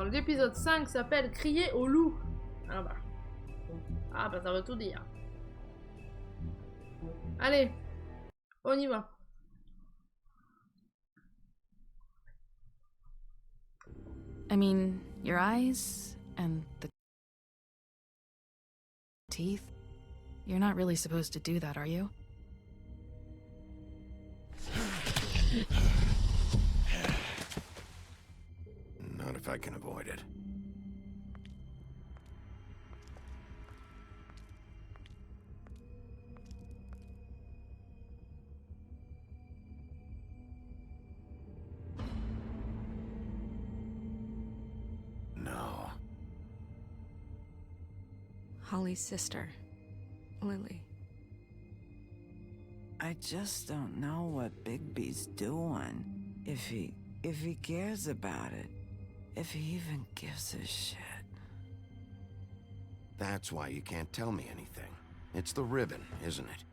Alors, l'épisode 5 s'appelle Crier au loup. Ah bah. Ah bah, ça veut tout dire. Allez, on y va. I mean, your eyes and the teeth. You're not really supposed to do that, are you? Not if I can avoid it. No. Holly's sister, Lily. I just don't know what Bigby's doing. If he cares about it. If he even gives a shit. That's why you can't tell me anything. It's the ribbon, isn't it?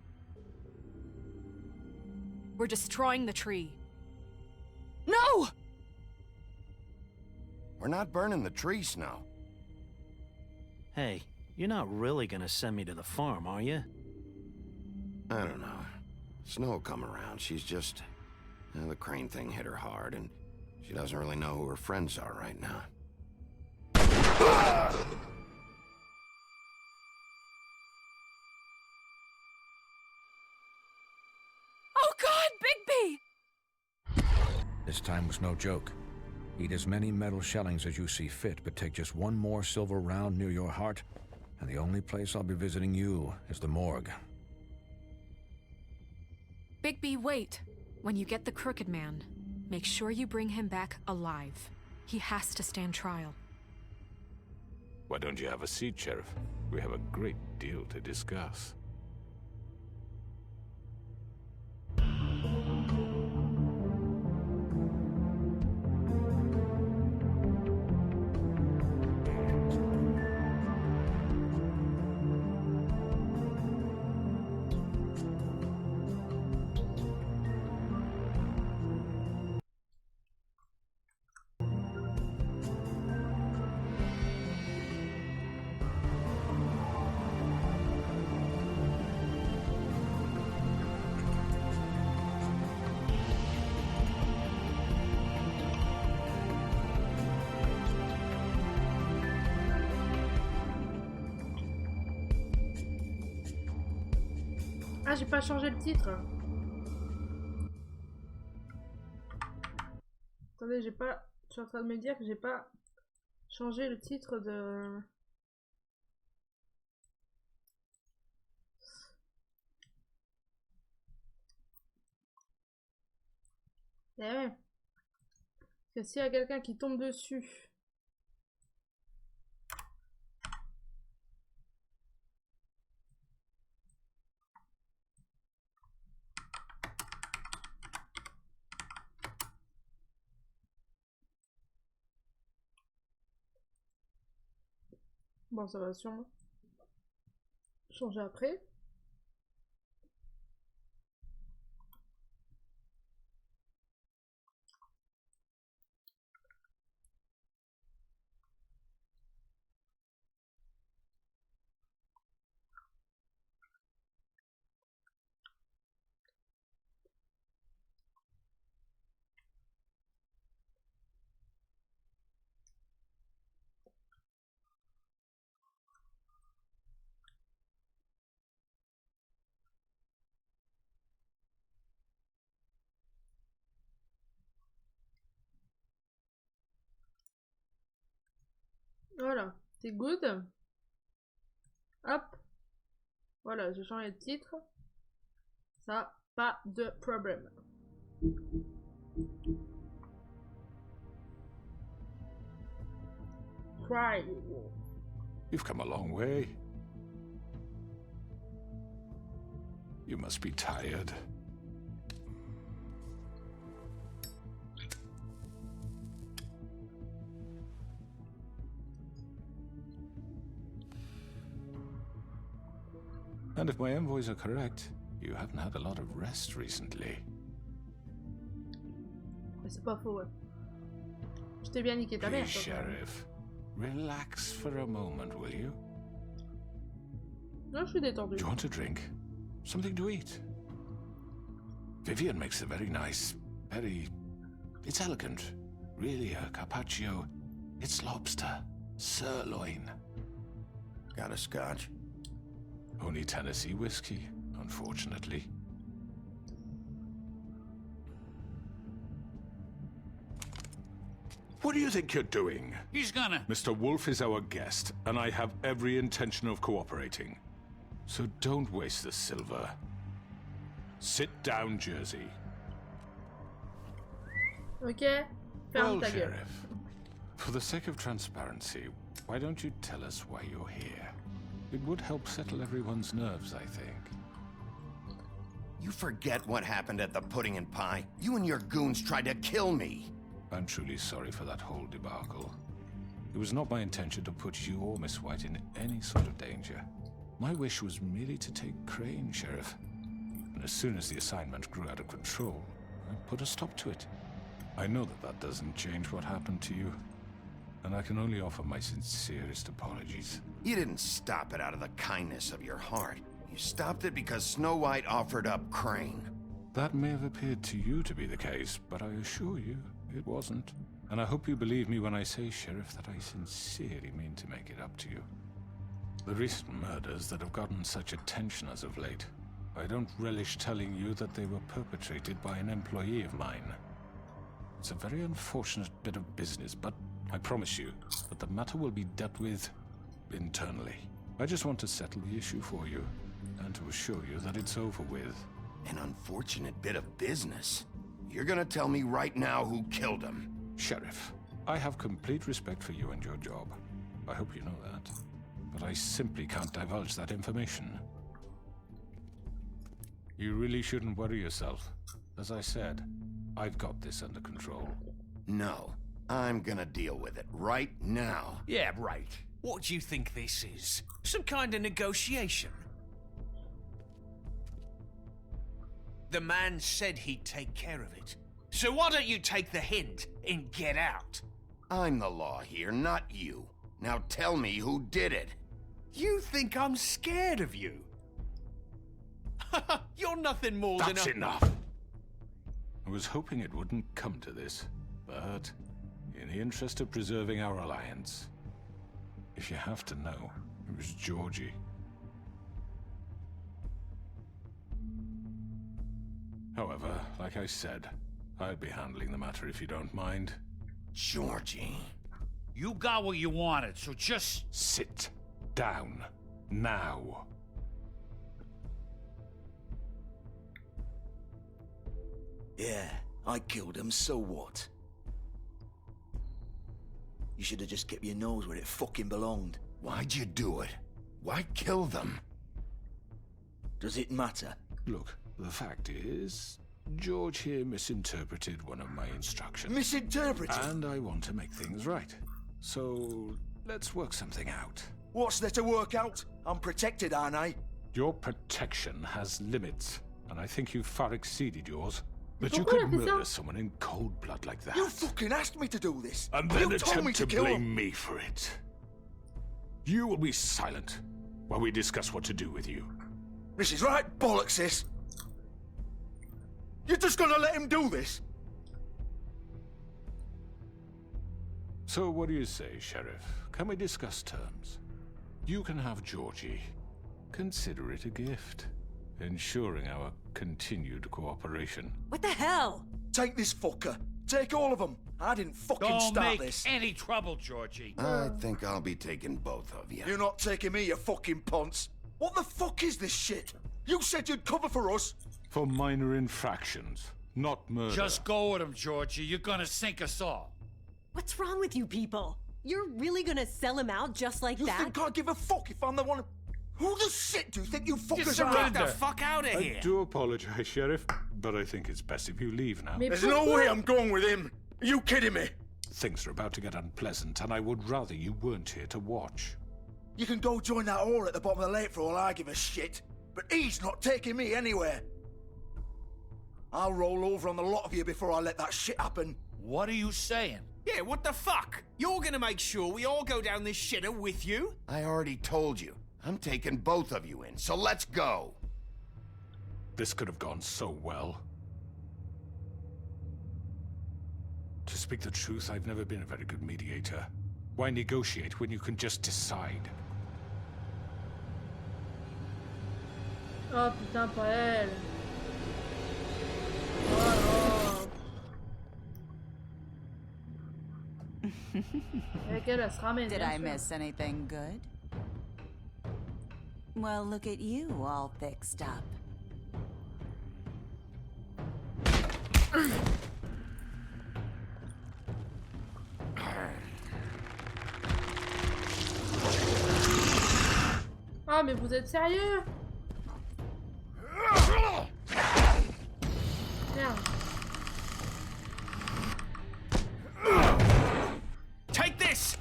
We're destroying the tree. No! We're not burning the tree, Snow. Hey, you're not really gonna send me to the farm, are you? I don't know. Snow will come around. She's just... the crane thing hit her hard, and she doesn't really know who her friends are right now. Oh God, Bigby! This time was no joke. Eat as many metal shellings as you see fit, but take just one more silver round near your heart, and the only place I'll be visiting you is the morgue. Bigby, wait. When you get the Crooked Man, make sure you bring him back alive. He has to stand trial. Why don't you have a seat, Sheriff? We have a great deal to discuss. Ah, j'ai pas changé le titre. Attendez, j'ai pas... Je suis en train de me dire que j'ai pas changé le titre de... Eh ouais. Parce que s'il y a quelqu'un qui tombe dessus... Bon, ça va sûrement changer après. Voilà, c'est good. Hop. Voilà, j'ai changé de titre. Ça, pas de problème. Crier. You've come a long way. You must be tired. And if my envoys are correct, you haven't had a lot of rest recently. Mais c'est pas faux, ouais. Je t'ai bien niqué ta mère. Please, toi, quand même. Sheriff. Relax for a moment, will you? Non, je suis détendu. Do you want a drink? Something to eat? Vivian makes a very nice, it's elegant. Really, a carpaccio. It's lobster. Sirloin. Got a scotch? Only Tennessee whiskey, unfortunately. What do you think you're doing? He's gonna... Mr. Wolf is our guest, and I have every intention of cooperating. So don't waste the silver. Sit down, Jersey. Ok, ferme Well, ta gueule. Sheriff, for the sake of transparency, why don't you tell us why you're here? It would help settle everyone's nerves, I think. You forget what happened at the Pudding and Pie? You and your goons tried to kill me. I'm truly sorry for that whole debacle. It was not my intention to put you or Miss White in any sort of danger. My wish was merely to take Crane, Sheriff. And as soon as the assignment grew out of control, I put a stop to it. I know that that doesn't change what happened to you, and I can only offer my sincerest apologies. You didn't stop it out of the kindness of your heart. You stopped it because Snow White offered up Crane. That may have appeared to you to be the case, but I assure you, it wasn't. And I hope you believe me when I say, Sheriff, that I sincerely mean to make it up to you. The recent murders that have gotten such attention as of late, I don't relish telling you that they were perpetrated by an employee of mine. It's a very unfortunate bit of business, but I promise you that the matter will be dealt with internally. I just want to settle the issue for you, and to assure you that it's over with. An unfortunate bit of business. You're gonna tell me right now who killed him. Sheriff, I have complete respect for you and your job. I hope you know that. But I simply can't divulge that information. You really shouldn't worry yourself. As I said, I've got this under control. No, I'm gonna deal with it right now. Yeah, right. What do you think this is? Some kind of negotiation? The man said he'd take care of it. So why don't you take the hint and get out? I'm the law here, not you. Now tell me who did it. You think I'm scared of you? You're nothing more That's than a... enough! I was hoping it wouldn't come to this, but in the interest of preserving our alliance, if you have to know, it was Georgie. However, like I said, I'd be handling the matter if you don't mind. Georgie. You got what you wanted, so just... Sit down. Now. Yeah, I killed him, so what? You should have just kept your nose where it fucking belonged. Why'd you do it? Why kill them? Does it matter? Look, the fact is, George here misinterpreted one of my instructions. Misinterpreted? And I want to make things right. So, let's work something out. What's there to work out? I'm protected, aren't I? Your protection has limits, and I think you've far exceeded yours. But you Pourquoi could il a fait ça? murder someone in cold blood like that. You fucking asked me to do this. And then you told me attempt to to kill blame him. me for it. You will be silent while we discuss what to do with you. This is right bollocks, sis. You're just gonna let him do this? So what do you say, Sheriff? Can we discuss terms? You can have Georgie. Consider it a gift, ensuring our continued cooperation. What the hell? Take this fucker. Take all of them. I didn't fucking Don't start make this. any trouble, Georgie. I think I'll be taking both of you. You're not taking me, you fucking ponce. What the fuck is this shit? You said you'd cover for us. For minor infractions, not murder. Just go with him, Georgie. You're gonna sink us all. What's wrong with you people? You're really gonna sell him out just like You that? think I give a fuck if I'm the one? Who the shit do you think you fuckers are? Get the fuck out of I here. do apologize, Sheriff, but I think it's best if you leave now. Mais There's no pourquoi? way I'm going with him. Are you kidding me? Things are about to get unpleasant, and I would rather you weren't here to watch. You can go join that whore at the bottom of the lake for all I give a shit. But he's not taking me anywhere. I'll roll over on the lot of you before I let that shit happen. What are you saying? Yeah, what the fuck? You're gonna make sure we all go down this shitter with you? I already told you. I'm taking both of you in, so let's go. This could have gone so well. To speak the truth, I've never been a very good mediator. Why negotiate when you can just decide? Oh putain, pas elle. Oh non. Avec elle, elle se ramène. Did bien I sûr. miss anything good? Well, look at you, all fixed up. Ah, mais vous êtes sérieux? Merde. Take this!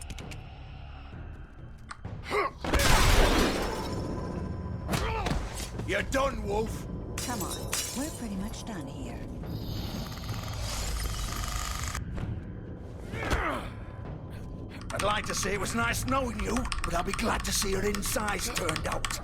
You're done, Wolf. Come on, we're pretty much done here. I'd like to say it was nice knowing you, but I'll be glad to see your insides turned out.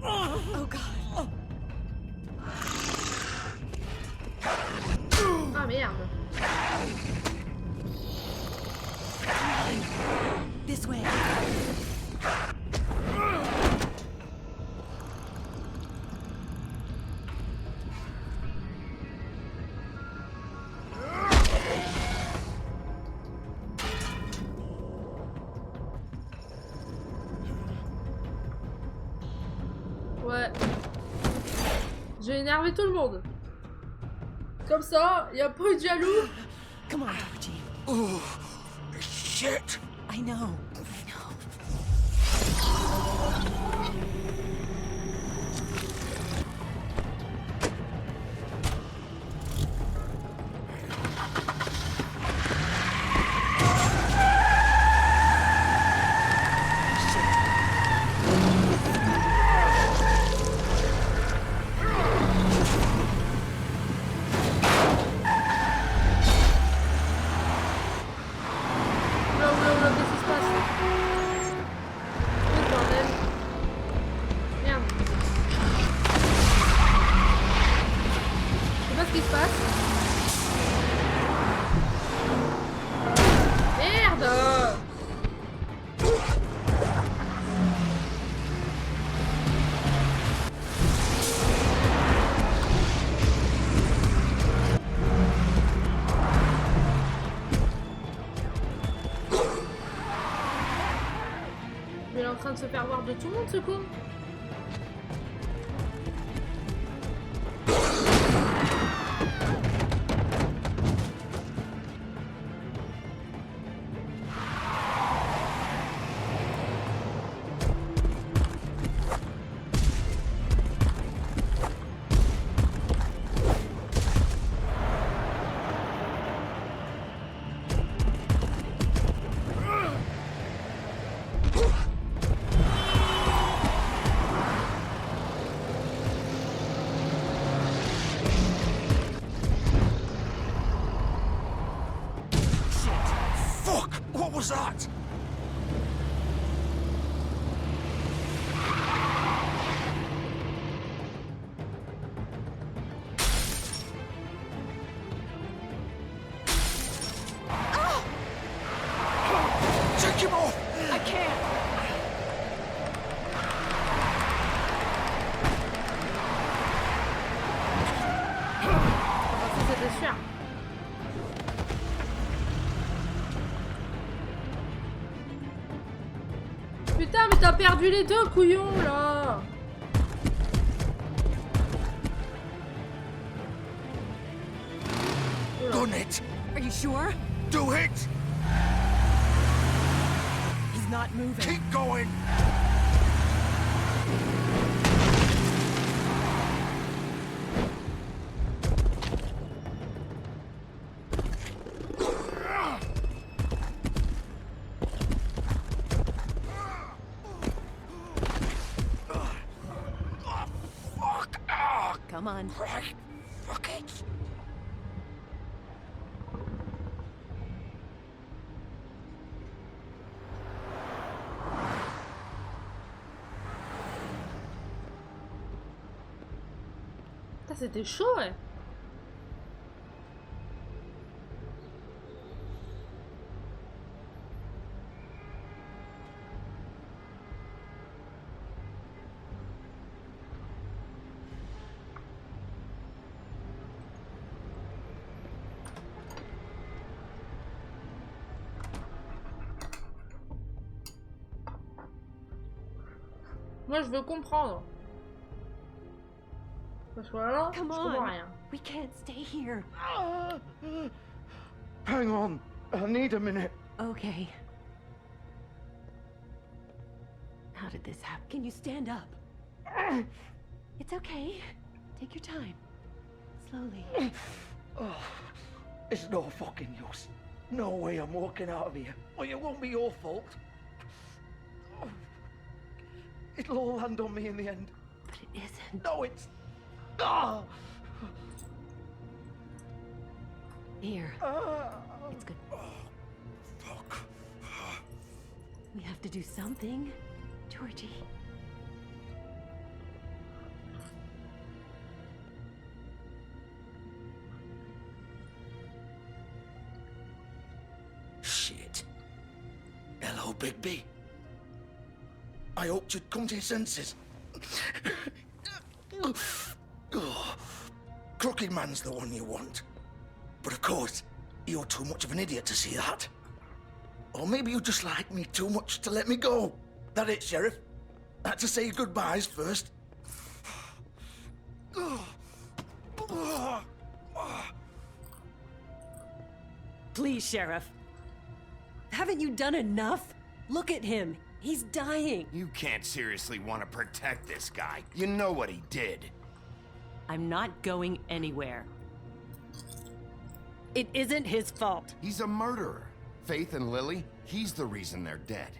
Oh God. Ah merde. This way. Ouais. J'ai énervé tout le monde. Comme ça, y a pas eu de jaloux. Come on, Dr. G. Oh, shit. I know. Oula, qu'est-ce qui se passe? Quel bordel. Merde. Je sais pas ce qui se passe. Merde! Il est en train de se faire voir de tout le monde, ce con. Fuck! What was that? Take him off! I can't. Ah, ça, c'était sûr. Putain, mais t'as perdu les deux, couillon, là. Done it! Are you sure? Do it! He's not moving. Keep going! on. Right, fuck it. Putain, c'était chaud, ouais. Moi, je veux comprendre. Parce que là, je Come comprends on. rien. We can't stay here. Hang on. I need a minute. Okay. How did this happen? Can you stand up? It's okay. Take your time. Slowly. Oh, it's no fucking use. No way I'm walking out of here. Well, it won't be your fault. Oh, it'll all land on me in the end. But it isn't. No, it's... Oh. Here. It's good. Oh, fuck. We have to do something. Georgie. Shit. Hello, Bigby. I hoped you'd come to your senses. Oh, Crooked Man's the one you want. But of course, you're too much of an idiot to see that. Or maybe you just like me too much to let me go. That it, Sheriff? I had to say goodbyes first. Please, Sheriff. Haven't you done enough? Look at him. He's dying. You can't seriously want to protect this guy. You know what he did. I'm not going anywhere. It isn't his fault. He's a murderer. Faith and Lily, he's the reason they're dead.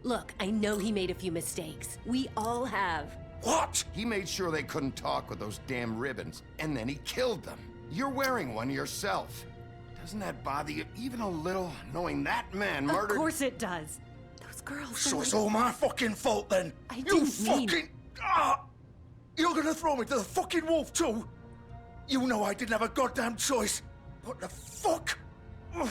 Look, I know he made a few mistakes. We all have. What? He made sure they couldn't talk with those damn ribbons, and then he killed them. You're wearing one yourself. Doesn't that bother you even a little, knowing that man murdered... Of course it does. Those girls... So it's all my fucking fault then? I You didn't mean... fucking... Ah! You're gonna throw me to the fucking wolf too? You know I didn't have a goddamn choice. What the fuck? Ugh.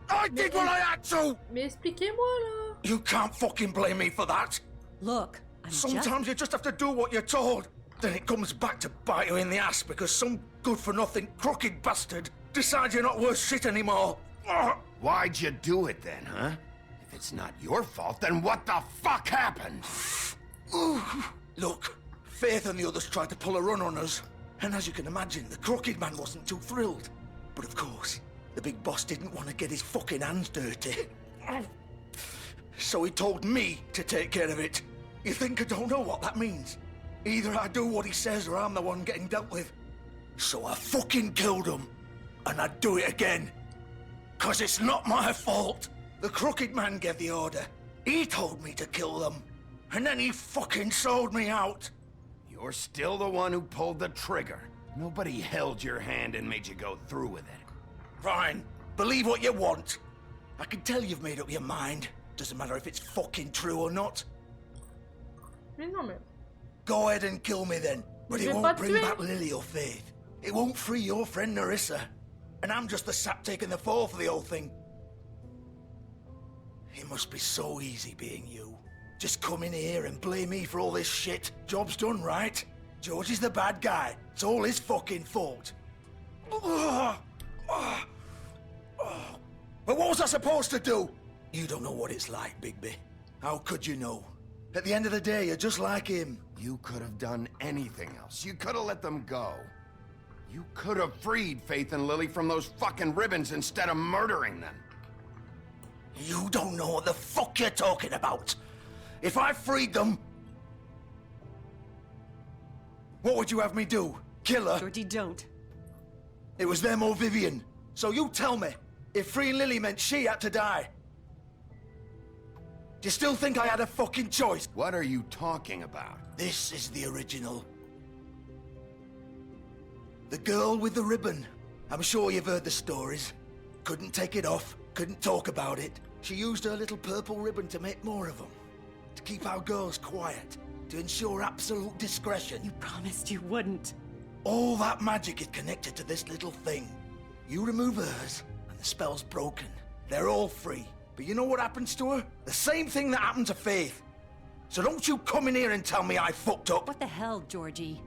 I did what I had to! Mais expliquez-moi, là. You can't fucking blame me for that. Look, Sometimes you just have to do what you're told. Then it comes back to bite you in the ass because some good-for-nothing crooked bastard decides you're not worth shit anymore. Ugh. Why'd you do it then, huh? If it's not your fault, then what the fuck happened? Look, Faith and the others tried to pull a run on us. And as you can imagine, the Crooked Man wasn't too thrilled. But of course, the big boss didn't want to get his fucking hands dirty. So he told me to take care of it. You think I don't know what that means? Either I do what he says or I'm the one getting dealt with. So I fucking killed him. And I'd do it again. 'Cause it's not my fault. The Crooked Man gave the order. He told me to kill them. And then he fucking sold me out. You're still the one who pulled the trigger. Nobody held your hand and made you go through with it. Fine. Believe what you want. I can tell you've made up your mind. Doesn't matter if it's fucking true or not. Mais non, mais... Go ahead and kill me then. But Je it vais won't pas bring tuer. back Lily or Faith. It won't free your friend Narissa. And I'm just the sap taking the fall for the whole thing. It must be so easy being you. Just come in here and blame me for all this shit. Job's done, right? George is the bad guy. It's all his fucking fault. But what was I supposed to do? You don't know what it's like, Bigby. How could you know? At the end of the day, you're just like him. You could have done anything else. You could have let them go. You could have freed Faith and Lily from those fucking ribbons instead of murdering them. You don't know what the fuck you're talking about. If I freed them... What would you have me do? Kill her? Georgie, don't. It was them or Vivian. So you tell me, if freeing Lily meant she had to die. Do you still think I had a fucking choice? What are you talking about? This is the original. The girl with the ribbon. I'm sure you've heard the stories. Couldn't take it off, couldn't talk about it. She used her little purple ribbon to make more of them. To keep our girls quiet. To ensure absolute discretion. You promised you wouldn't. All that magic is connected to this little thing. You remove hers, and the spell's broken. They're all free. But you know what happens to her? The same thing that happened to Faith. So don't you come in here and tell me I fucked up. What the hell, Georgie?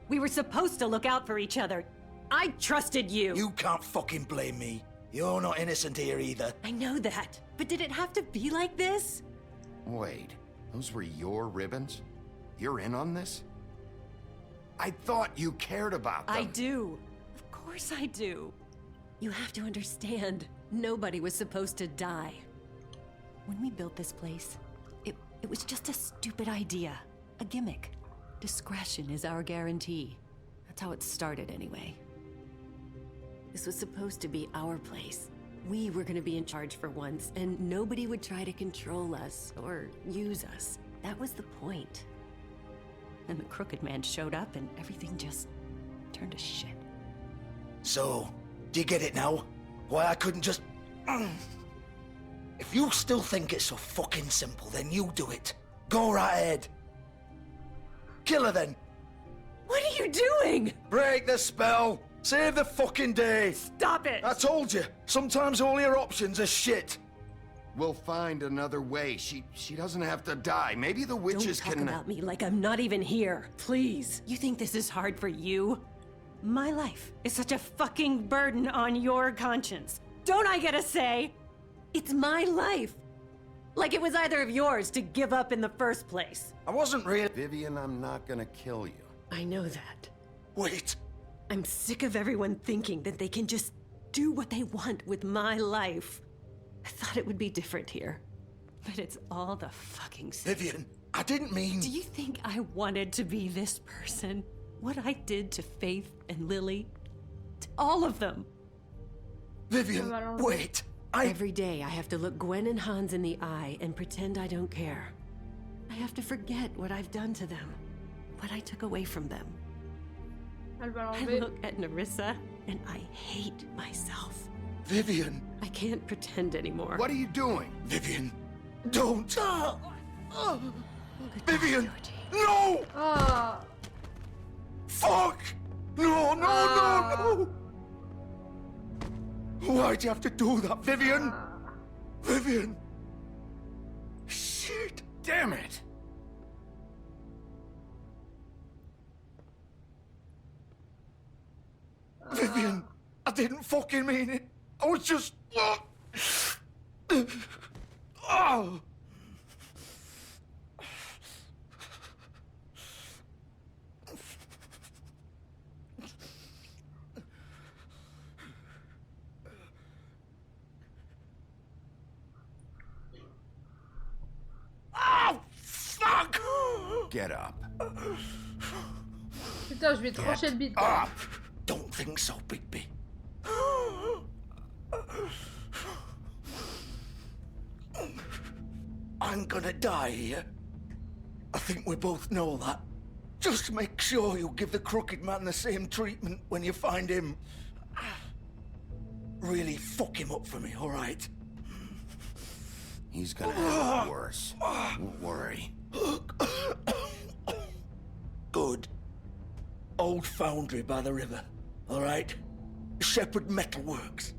We were supposed to look out for each other. I trusted you. You can't fucking blame me. You're not innocent here either. I know that. But did it have to be like this? Wait, those were your ribbons? You're in on this? I thought you cared about them. I do. Of course I do. You have to understand, nobody was supposed to die. When we built this place, it was just a stupid idea. A gimmick. Discretion is our guarantee. That's how it started anyway. This was supposed to be our place. We were gonna be in charge for once, and nobody would try to control us or use us. That was the point. Then the Crooked Man showed up and everything just turned to shit. So, do you get it now? Why I couldn't just... If you still think it's so fucking simple, then you do it. Go right ahead. Kill her then. What are you doing? Break the spell. Save the fucking day. Stop it. I told you. Sometimes all your options are shit. We'll find another way. She doesn't have to die. Maybe the witches Don't talk can... about me like I'm not even here. Please. You think this is hard for you? My life is such a fucking burden on your conscience. Don't I get a say? It's my life. Like it was either of yours to give up in the first place. I wasn't really... Vivian, I'm not gonna kill you. I know that. Wait. I'm sick of everyone thinking that they can just do what they want with my life. I thought it would be different here. But it's all the fucking same. Vivian, I didn't mean... Do you think I wanted to be this person? What I did to Faith and Lily? To all of them. Vivian, wait. Every day I have to look Gwen and Hans in the eye and pretend I don't care. I have to forget what I've done to them. What I took away from them. I look at Nerissa and I hate myself. Vivian. I can't pretend anymore. What are you doing? Vivian, don't. Vivian, Georgie. no! Fuck! No, no, no, no! Why'd you have to do that, Vivian? Vivian! Shit! Damn it! Vivian, I didn't fucking mean it. I was just... Oh! Fuck! Get up. Putain, je vais trancher le bide. Up! Don't think so, Bigby. I'm gonna die here. I think we both know that. Just make sure you give the Crooked Man the same treatment when you find him. Really fuck him up for me, all right? He's gonna have it worse. Don't worry. Good. Old foundry by the river, all right? Shepherd Metalworks.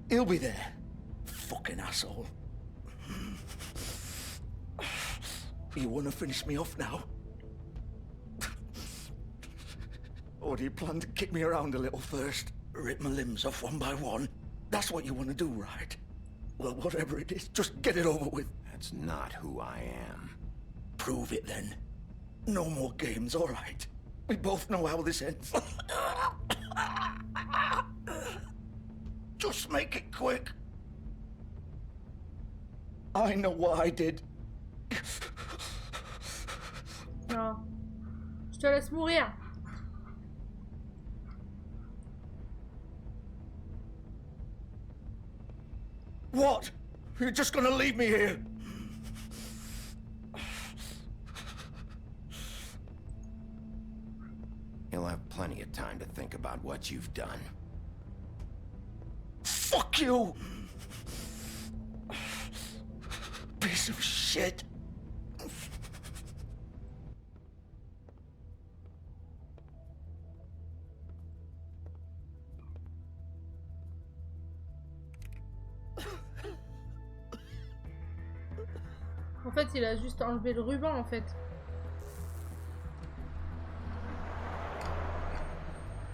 He'll be there. Fucking asshole. You wanna finish me off now? Or do you plan to kick me around a little first? Rip my limbs off one by one? That's what you wanna do, right? Well, whatever it is, just get it over with. That's not who I am. Prove it then. No more games, all right? We both know how this ends. Just make it quick. I know what I did. Non. Je te laisse mourir. What? You're just gonna leave me here? He'll have plenty of time to think about what you've done. Fuck you! Piece of shit! En fait, il a juste enlevé le ruban, en fait.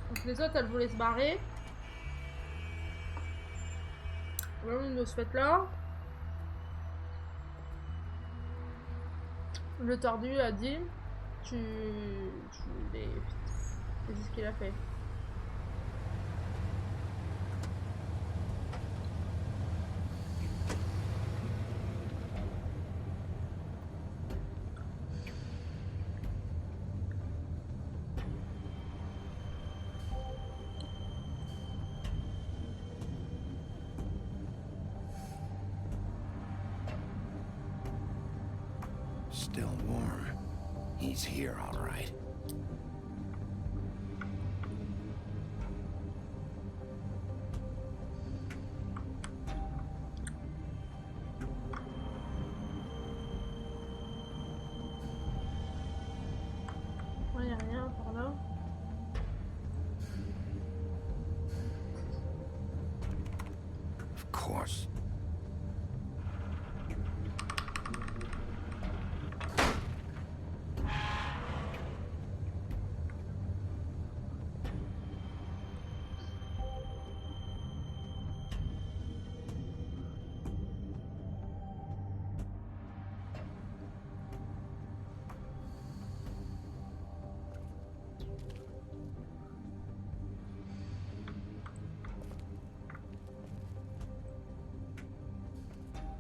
Donc les autres, elles voulaient se barrer. Voilà, on de ce fait là. Le tordu a dit tu les... C'est ce qu'il a fait. Still warm. He's here, all right. Ouais, y a rien par là. Of course.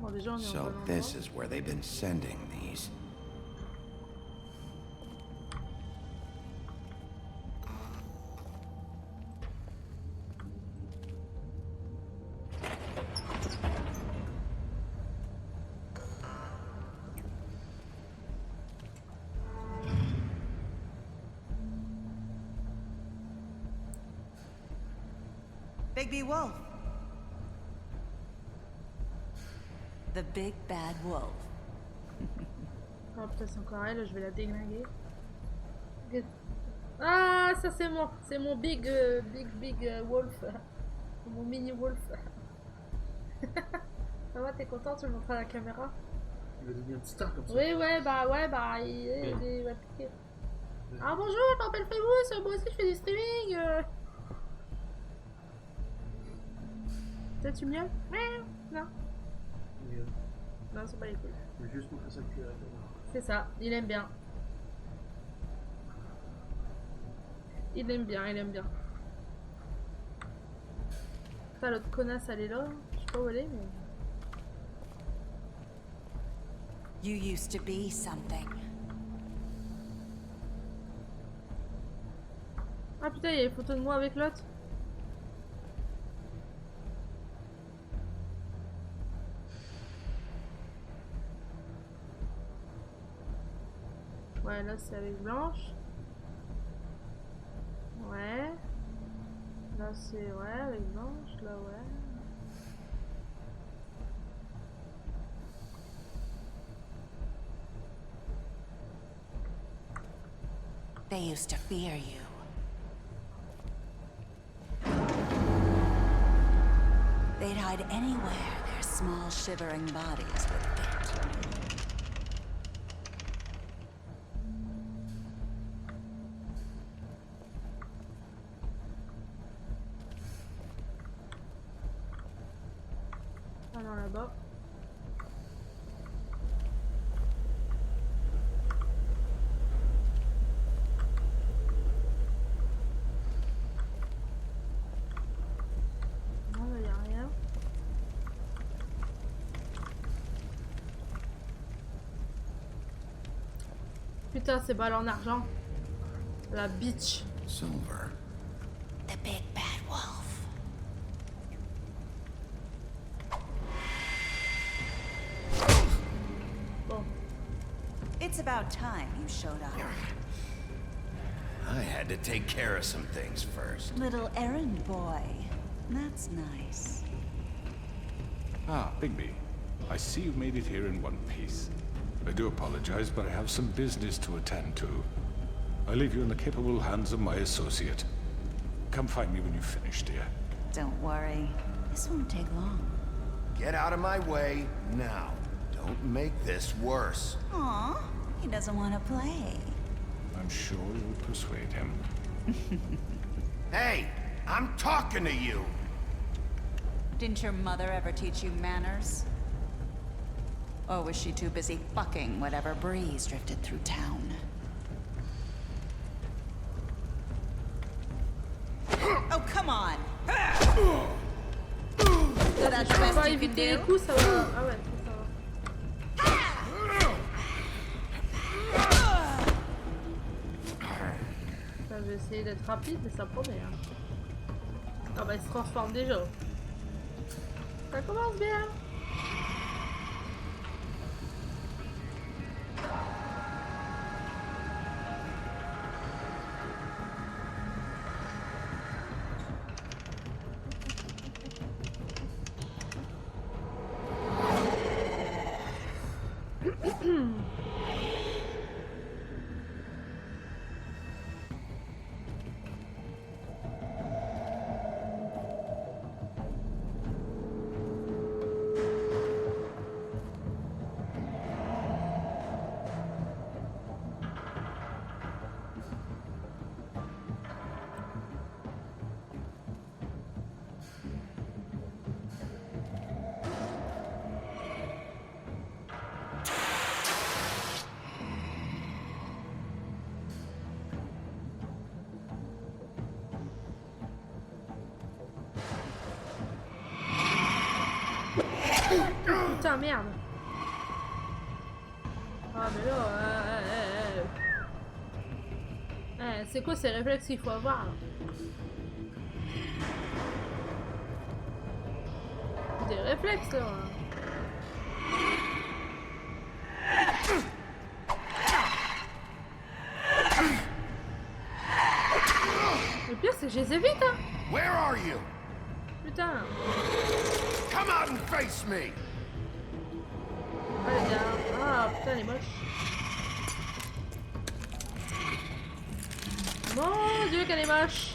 Bon, déjà, on est en So bon this endroit. is where they've been sending these. Bigby Wolf. The big bad wolf. Ah putain, c'est encore elle, je vais la déglinguer. Ah, ça c'est mon big wolf. Mon mini wolf. Ça va, t'es content, tu le montres à la caméra? Il va devenir un petit star comme ça. Oui, ouais, bah, il va piquer. Ah bonjour, je m'appelle Famous, moi aussi je fais du streaming. Peut-être tu mieux? Non. Non, c'est pas les couilles. Je vais juste montrer ça depuis la caméra. C'est ça, il aime bien. Il aime bien, il aime bien. Ça, l'autre connasse, elle est là. Je sais pas où elle est, mais... You used to be something. Ah putain, il y a une photo de moi avec l'autre. Ouais, là c'est avec Blanche. Ouais. Là c'est ouais avec Blanche, là ouais. They used to fear you. They'd hide anywhere their small shivering bodies would fit. Alors là-bas. Non, là, y a rien. Putain, c'est balle en argent. La bitch. Silver. The big bad wolf. Bon. It's about time you showed up. I had to take care of some things first. Little errand boy. That's nice. Ah, Bigby. I see you've made it here in one piece. I do apologize, but I have some business to attend to. I leave you in the capable hands of my associate. Come find me when you've finished, dear. Don't worry. This won't take long. Get out of my way now. Don't make this worse. Aw, he doesn't want to play. I'm sure you'll persuade him. Hey, I'm talking to you. Didn't your mother ever teach you manners? Or was she too busy fucking whatever breeze drifted through town? Oh, come on! That's the best you can do? Coups, ça va. Ah ouais, ça va. Je vais essayer d'être rapide, mais ça promet. Hein. Ah bah il se transforme déjà. Ça commence bien. Putain, merde. Ah, mais là... c'est quoi ces réflexes qu'il faut avoir, là? Des réflexes, là. Le pire, c'est que je les évite, hein. Where are you? Putain. Come out and face me. Ah, les gars. Ah, putain, elle est moche. Mon Dieu, qu'elle est moche.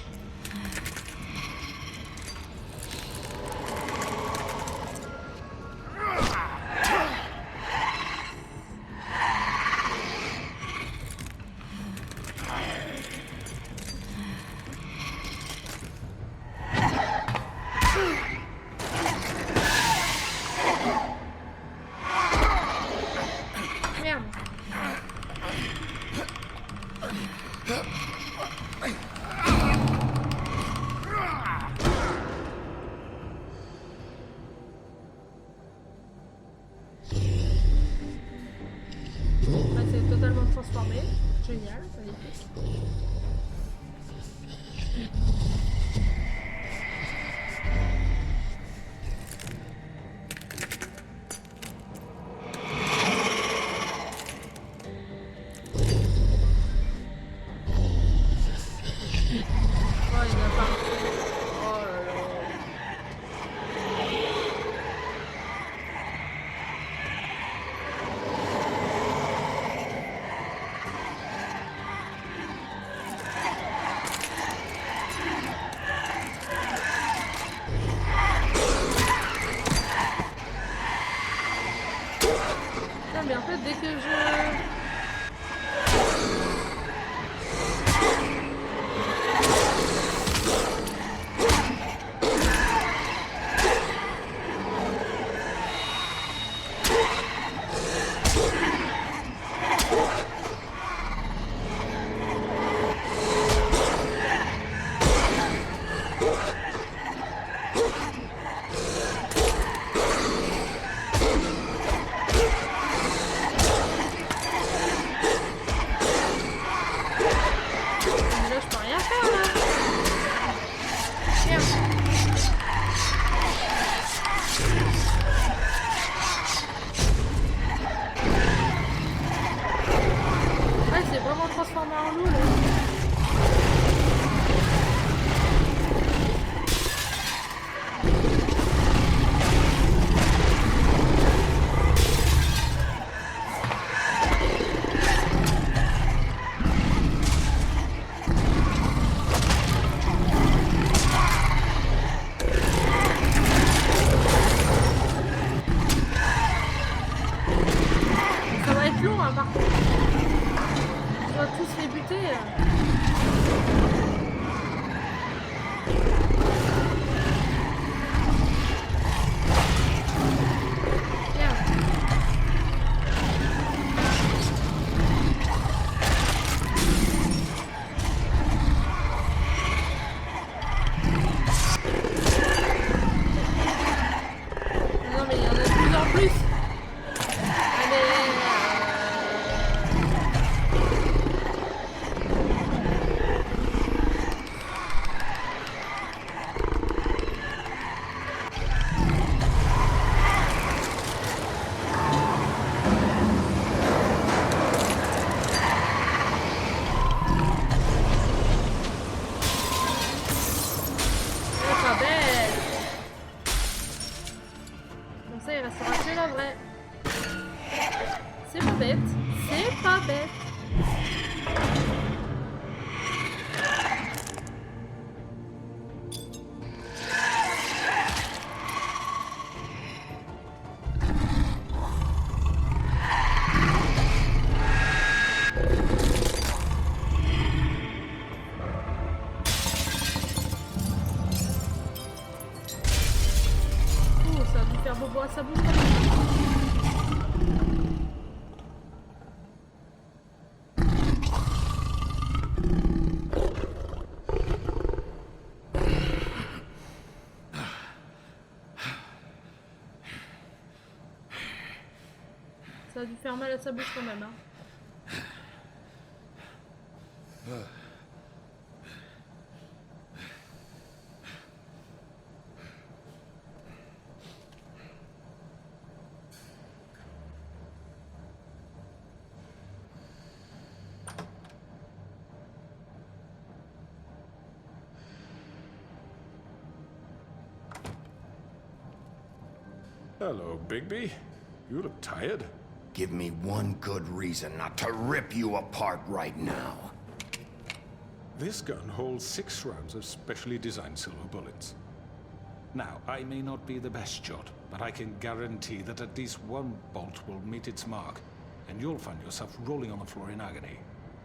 pas vrai. C'est pas bête. C'est pas bête. Oh, ça a dû faire bobo à sa bouche. Ça a dû faire mal à sa bouche quand même. Hein. Hello, Bigby. You look tired. Give me one good reason not to rip you apart right now. This gun holds 6 rounds of specially designed silver bullets. Now, I may not be the best shot, but I can guarantee that at least one bolt will meet its mark, and you'll find yourself rolling on the floor in agony,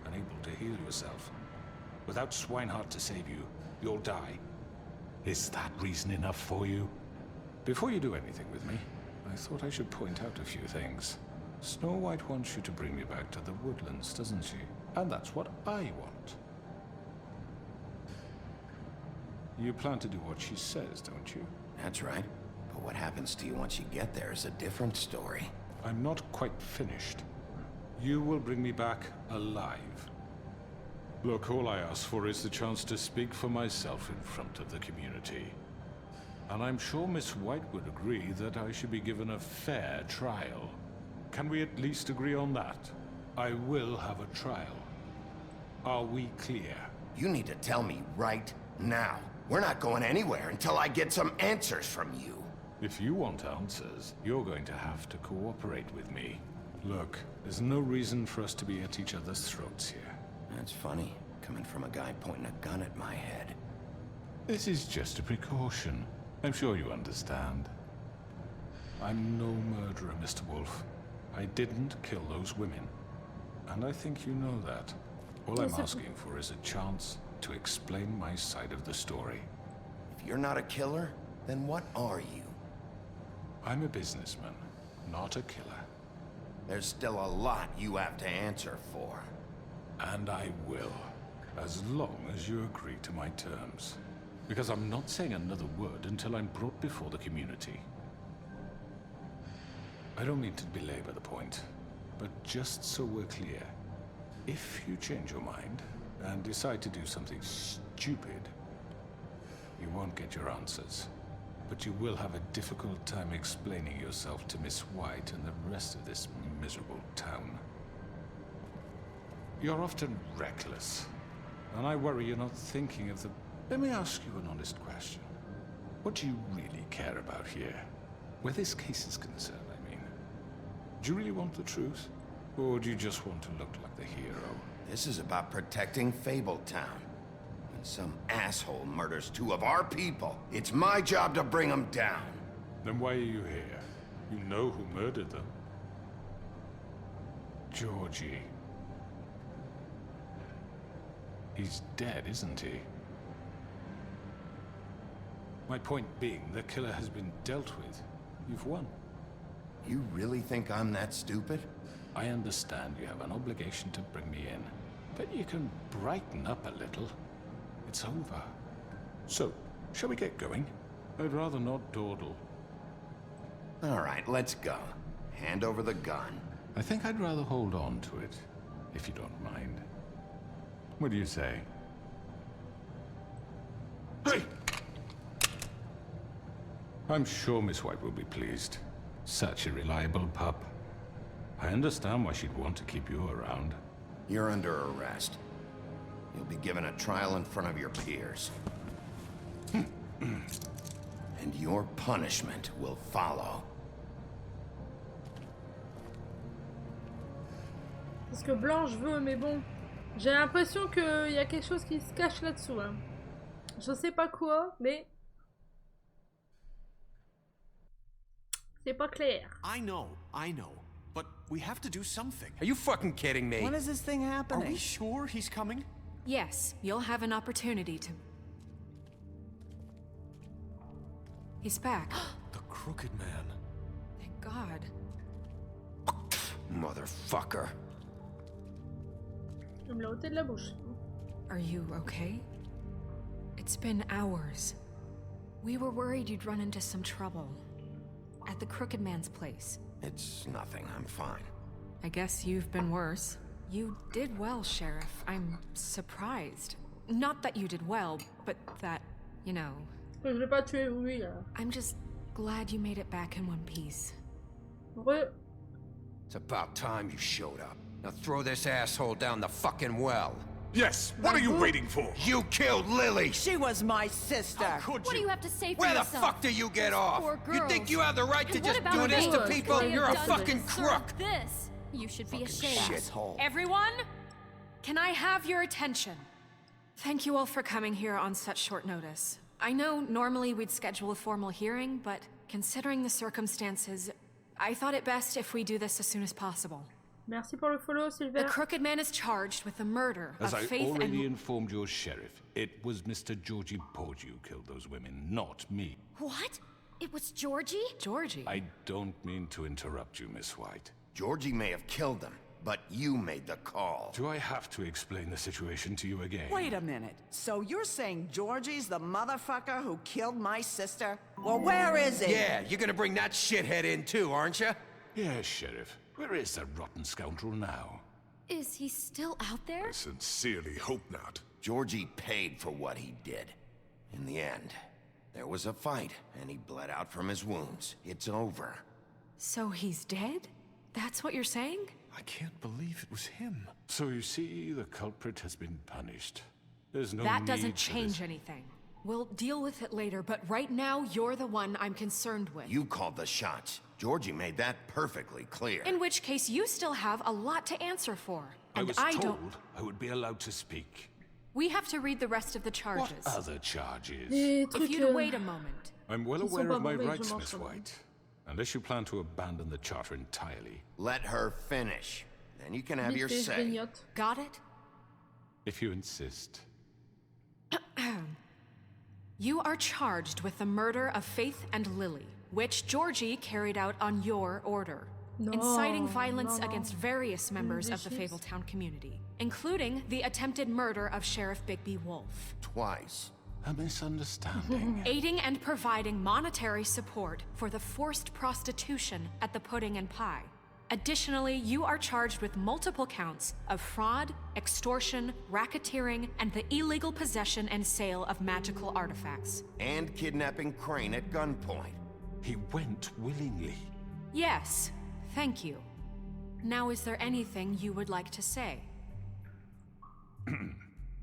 unable to heal yourself. Without Swinehart to save you, you'll die. Is that reason enough for you? Before you do anything with me, I thought I should point out a few things. Snow White wants you to bring me back to the woodlands, doesn't she? And that's what I want. You plan to do what she says, don't you? That's right. But what happens to you once you get there is a different story. I'm not quite finished. You will bring me back alive. Look, all I ask for is the chance to speak for myself in front of the community. And I'm sure Miss White would agree that I should be given a fair trial. Can we at least agree on that? I will have a trial. Are we clear? You need to tell me right now. We're not going anywhere until I get some answers from you. If you want answers, you're going to have to cooperate with me. Look, there's no reason for us to be at each other's throats here. That's funny, coming from a guy pointing a gun at my head. This is just a precaution. I'm sure you understand. I'm no murderer, Mr. Wolf. I didn't kill those women. And I think you know that. All I'm asking for is a chance to explain my side of the story. If you're not a killer, then what are you? I'm a businessman, not a killer. There's still a lot you have to answer for. And I will, as long as you agree to my terms. Because I'm not saying another word until I'm brought before the community. I don't mean to belabor the point, but just so we're clear, if you change your mind and decide to do something stupid, you won't get your answers. But you will have a difficult time explaining yourself to Miss White and the rest of this miserable town. You're often reckless, and I worry you're not thinking of the... Let me ask you an honest question. What do you really care about here? Where this case is concerned, I mean. Do you really want the truth? Or do you just want to look like the hero? This is about protecting Fabletown. When some asshole murders 2 of our people, it's my job to bring them down. Then why are you here? You know who murdered them. Georgie. He's dead, isn't he? My point being, the killer has been dealt with. You've won. You really think I'm that stupid? I understand you have an obligation to bring me in, but you can brighten up a little. It's over. So, shall we get going? I'd rather not dawdle. All right, let's go. Hand over the gun. I think I'd rather hold on to it, if you don't mind. What do you say? Hey! I'm sure Miss White will be pleased. Such a reliable pup. I understand why she'd want to keep you around. You're under arrest. You'll be given a trial in front of your peers. And your punishment will follow. ce que Blanche veut, mais bon. J'ai l'impression qu'il y a quelque chose qui se cache là-dessous. Hein. Je sais pas quoi, mais... c'est pas clair. I know. But we have to do something. Are you fucking kidding me? When is this thing happening? Are we sure he's coming? Yes, you'll have an opportunity to... He's back. The Crooked Man. Thank God. Motherfucker. Il me l'a ôté de la bouche. Are you okay? It's been hours. We were worried you'd run into some trouble. At the Crooked Man's place. It's nothing. I'm fine. I guess you've been worse. You did well, Sheriff. I'm surprised. Not that you did well, but that, you know... Je l'ai pas tué, oui. I'm just glad you made it back in one piece. It's about time you showed up. Now throw this asshole down the fucking well. Yes, what are you waiting for? You killed Lily! She was my sister. How could What you? do you have to say for Where yourself? the fuck do you get off? Poor You girls. think you have the right to And just what do about this to me? people? What You're a have fucking deserved crook! This. You should be ashamed. Shithole. Everyone, can I have your attention? Thank you all for coming here on such short notice. I know normally we'd schedule a formal hearing, but considering the circumstances, I thought it best if we do this as soon as possible. Merci pour le follow, The Sylvain. Crooked Man is charged with the murder As of I Faith already and... informed your sheriff, it was Mr. Georgie Porge who killed those women, not me. What? It was Georgie? Georgie? I don't mean to interrupt you, Miss White. Georgie may have killed them, but you made the call. Do I have to explain the situation to you again? Wait a minute. So you're saying Georgie's the motherfucker who killed my sister? Well, where is he? Yeah, you're gonna bring that shithead in too, aren't you? Yes, Sheriff. Where is that rotten scoundrel now? Is he still out there? I sincerely hope not. Georgie paid for what he did. In the end, there was a fight, and he bled out from his wounds. It's over. So he's dead? That's what you're saying? I can't believe it was him. So you see, the culprit has been punished. There's no That need doesn't for change this. anything. We'll deal with it later, but right now, you're the one I'm concerned with. You called the shots. Georgie made that perfectly clear. In which case, you still have a lot to answer for. I And was I told don't... I would be allowed to speak. We have to read the rest of the charges. What other charges? Des If trucs, you'd wait a moment. I'm well Qui sont aware pas of my mauvais, je rights, m'en Miss souviens. White. Unless you plan to abandon the charter entirely. Let her finish. Then you can have your Vite, say. grignote. Got it? If you insist. You are charged with the murder of Faith and Lily, which Georgie carried out on your order. Inciting violence against various members of the Fabletown community, including the attempted murder of Sheriff Bigby Wolf. Twice. A misunderstanding. Aiding and providing monetary support for the forced prostitution at the Pudding and Pie. Additionally, you are charged with multiple counts of fraud, extortion, racketeering, and the illegal possession and sale of magical artifacts. And kidnapping Crane at gunpoint. He went willingly. Yes, thank you. Now, is there anything you would like to say?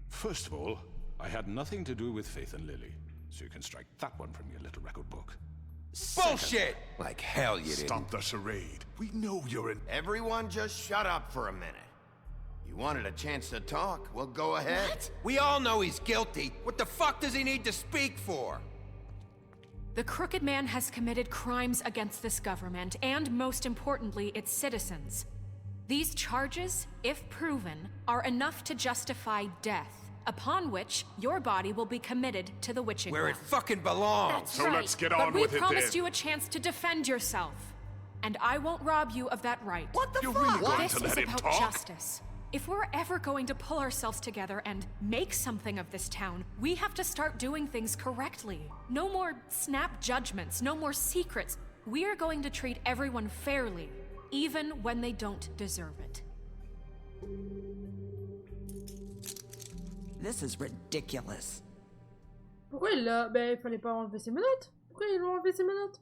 First of all, I had nothing to do with Faith and Lily, so you can strike that one from your little record book. Bullshit! Like hell you didn't. Stop the charade. We know you're in... Everyone just shut up for a minute. You wanted a chance to talk? Well, go ahead. What? We all know he's guilty. What the fuck does he need to speak for? The Crooked Man has committed crimes against this government, and most importantly, its citizens. These charges, if proven, are enough to justify death, upon which your body will be committed to the witching Where well. it fucking belongs. That's So right. let's get But on we with it promised then. you a chance to defend yourself, and I won't rob you of that right. What the You're fuck? really going This to is let him about talk? justice. If we're ever going to pull ourselves together and make something of this town, we have to start doing things correctly. No more snap judgments, no more secrets. We are going to treat everyone fairly, even when they don't deserve it. This is ridiculous. Pourquoi il l'a... Ben, il fallait pas enlever ses menottes. Pourquoi ils ont enlevé ses menottes?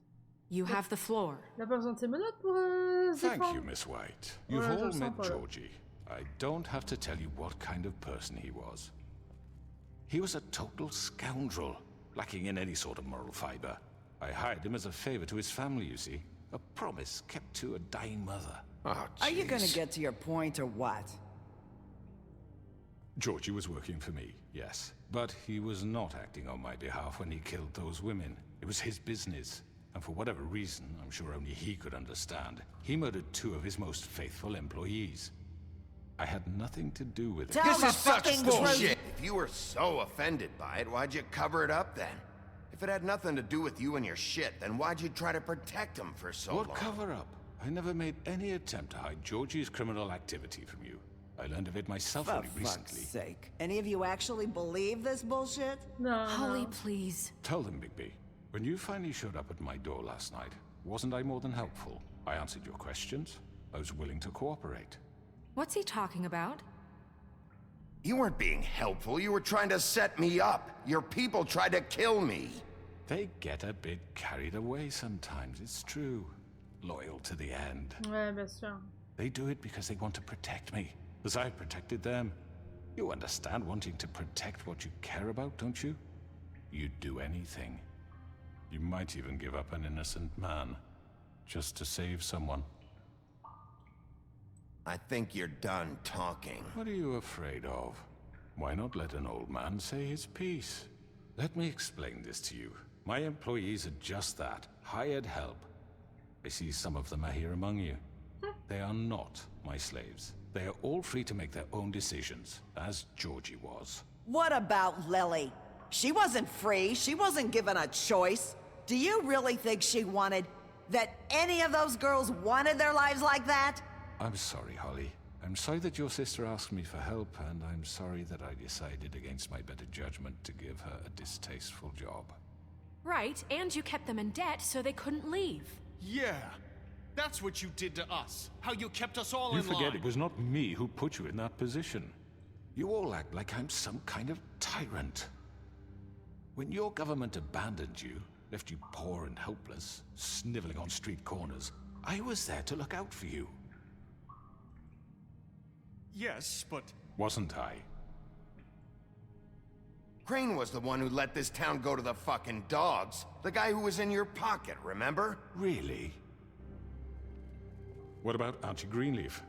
You have the floor. Il a pas besoin de ses menottes pour se Thank défendre. you, Miss White. You've Ouais, je all le sens met pas, là. Georgie. I don't have to tell you what kind of person he was. He was a total scoundrel, lacking in any sort of moral fiber. I hired him as a favor to his family, you see. A promise kept to a dying mother. Oh, Are you gonna jeez. get to your point or what? Georgie was working for me, yes. But he was not acting on my behalf when he killed those women. It was his business. And for whatever reason, I'm sure only he could understand, he murdered 2 of his most faithful employees. I had nothing to do with it. This is such bullshit! If you were so offended by it, why'd you cover it up then? If it had nothing to do with you and your shit, then why'd you try to protect him for so long? What cover up? I never made any attempt to hide Georgie's criminal activity from you. I learned of it myself only recently. For fuck's sake. Any of you actually believe this bullshit? No. Holly, please. Tell them, Bigby. When you finally showed up at my door last night, wasn't I more than helpful? I answered your questions. I was willing to cooperate. What's he talking about? You weren't being helpful, you were trying to set me up. Your people tried to kill me. They get a bit carried away sometimes, it's true. Loyal to the end. Ouais, bien sûr. They do it because they want to protect me, as I protected them. You understand wanting to protect what you care about, don't you? You'd do anything. You might even give up an innocent man, just to save someone. I think you're done talking. What are you afraid of? Why not let an old man say his piece? Let me explain this to you. My employees are just that, hired help. I see some of them are here among you. They are not my slaves. They are all free to make their own decisions, as Georgie was. What about Lily? She wasn't free. She wasn't given a choice. Do you really think she wanted... that any of those girls wanted their lives like that? I'm sorry, Holly. I'm sorry that your sister asked me for help, and I'm sorry that I decided against my better judgment to give her a distasteful job. Right, and you kept them in debt so they couldn't leave. Yeah, that's what you did to us. How you kept us all You in line. forget it was not me who put you in that position. You all act like I'm some kind of tyrant. When your government abandoned you, left you poor and helpless, sniveling on street corners, I was there to look out for you. Yes, but... Wasn't I? Crane was the one who let this town go to the fucking dogs. The guy who was in your pocket, remember? Really? What about Auntie Greenleaf?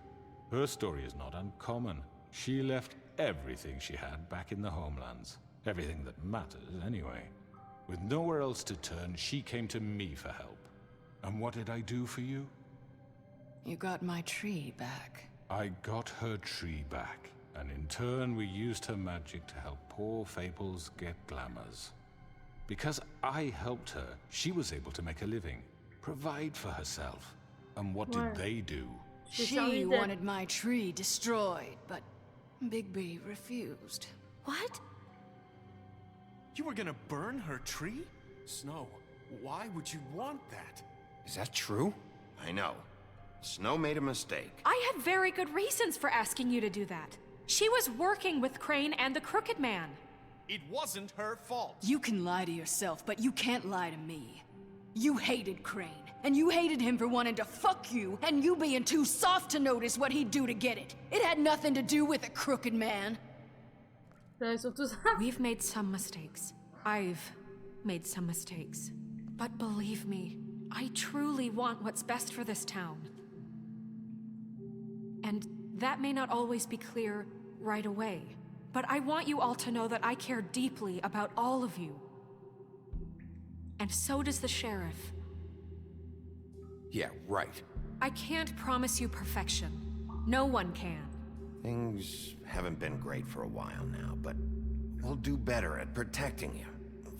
Her story is not uncommon. She left everything she had back in the homelands. Everything that matters, anyway. With nowhere else to turn, she came to me for help. And what did I do for you? You got my tree back. I got her tree back, and in turn we used her magic to help poor Fables get glamours. Because I helped her, she was able to make a living, provide for herself. And what did they do? She wanted my tree destroyed, but Bigby refused. What? You were gonna burn her tree? Snow, why would you want that? Is that true? I know. Snow made a mistake. I had very good reasons for asking you to do that. She was working with Crane and the Crooked Man. It wasn't her fault. You can lie to yourself, but you can't lie to me. You hated Crane, and you hated him for wanting to fuck you, and you being too soft to notice what he'd do to get it. It had nothing to do with the Crooked Man. We've made some mistakes. I've made some mistakes. But believe me, I truly want what's best for this town. And that may not always be clear right away, but I want you all to know that I care deeply about all of you. And so does the sheriff. Yeah, right. I can't promise you perfection. No one can. Things haven't been great for a while now, but we'll do better at protecting you.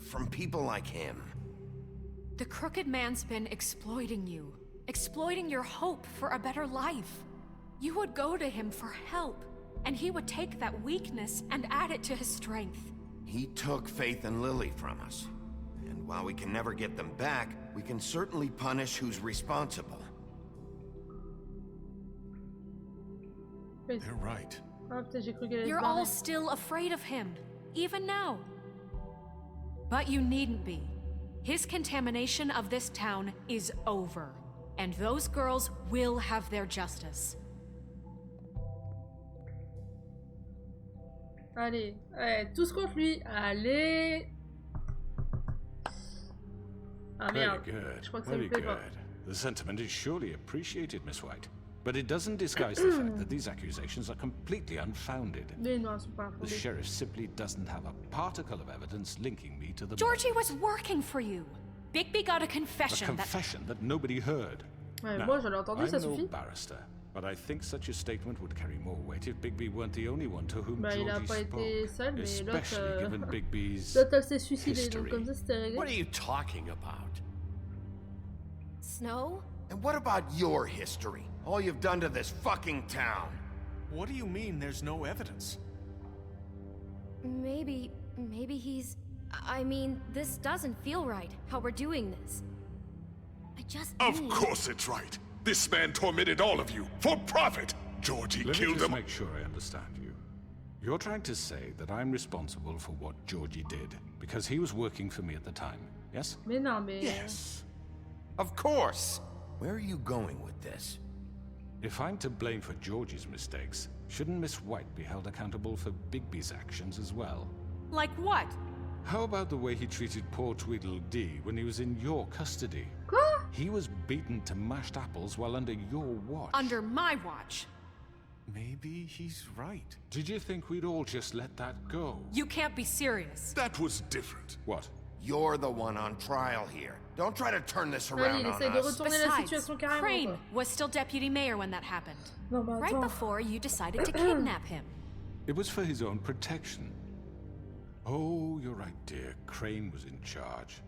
From people like him. The Crooked Man's been exploiting you. Exploiting your hope for a better life. You would go to him for help, and he would take that weakness and add it to his strength. He took Faith and Lily from us. And while we can never get them back, we can certainly punish who's responsible. They're right. You're all still afraid of him, even now. But you needn't be. His contamination of this town is over, and those girls will have their justice. Allez, ouais, tous contre lui. Allez. Ah Very merde. good. Je crois que ça Very lui plaît pas. good. The sentiment is surely appreciated, Miss White. But it doesn't disguise the fact that these accusations are completely unfounded. Mais non, elles sont pas The fondées. sheriff simply doesn't have a particle of evidence linking me to the Georgie was working for you. Bigby got a confession a confession that nobody heard. Ouais, Now, moi, je l'ai entendu, I'm ça no suffit. barrister, but I think such a statement would carry more weight if Bigby weren't the only one to whom Bah, il a Georgie pas été spoke, seul, mais l'autre, especially given Bigby's l'autre, elle s'est suicidée, donc history. comme ça, c'était réglé. What are you talking about? Snow? And what about your history? All you've done to this fucking town. What do you mean there's no evidence? Maybe he's... I mean, this doesn't feel right, how we're doing this. I just Of need... course it's right. This man tormented all of you for profit. Georgie Let me killed just him. make sure I understand you. You're trying to say that I'm responsible for what Georgie did because he was working for me at the time, yes? Mais non, mais... Yes. Of course. Where are you going with this? If I'm to blame for Georgie's mistakes, shouldn't Miss White be held accountable for Bigby's actions as well? Like what? How about the way he treated poor Tweedledee when he was in your custody? Quoi? He was beaten to mashed apples while under your watch. Under my watch. Maybe he's right. Did you think we'd all just let that go? You can't be serious. That was different. What? You're the one on trial here. Don't try to turn this Ouais, around il on essaie de us. retourner la Besides, situation carrément, Crane quoi. was still deputy mayor when that happened. Non, mais Right attends. before you decided to kidnap him. It was for his own protection. Oh, you're right, dear. Crane was in charge.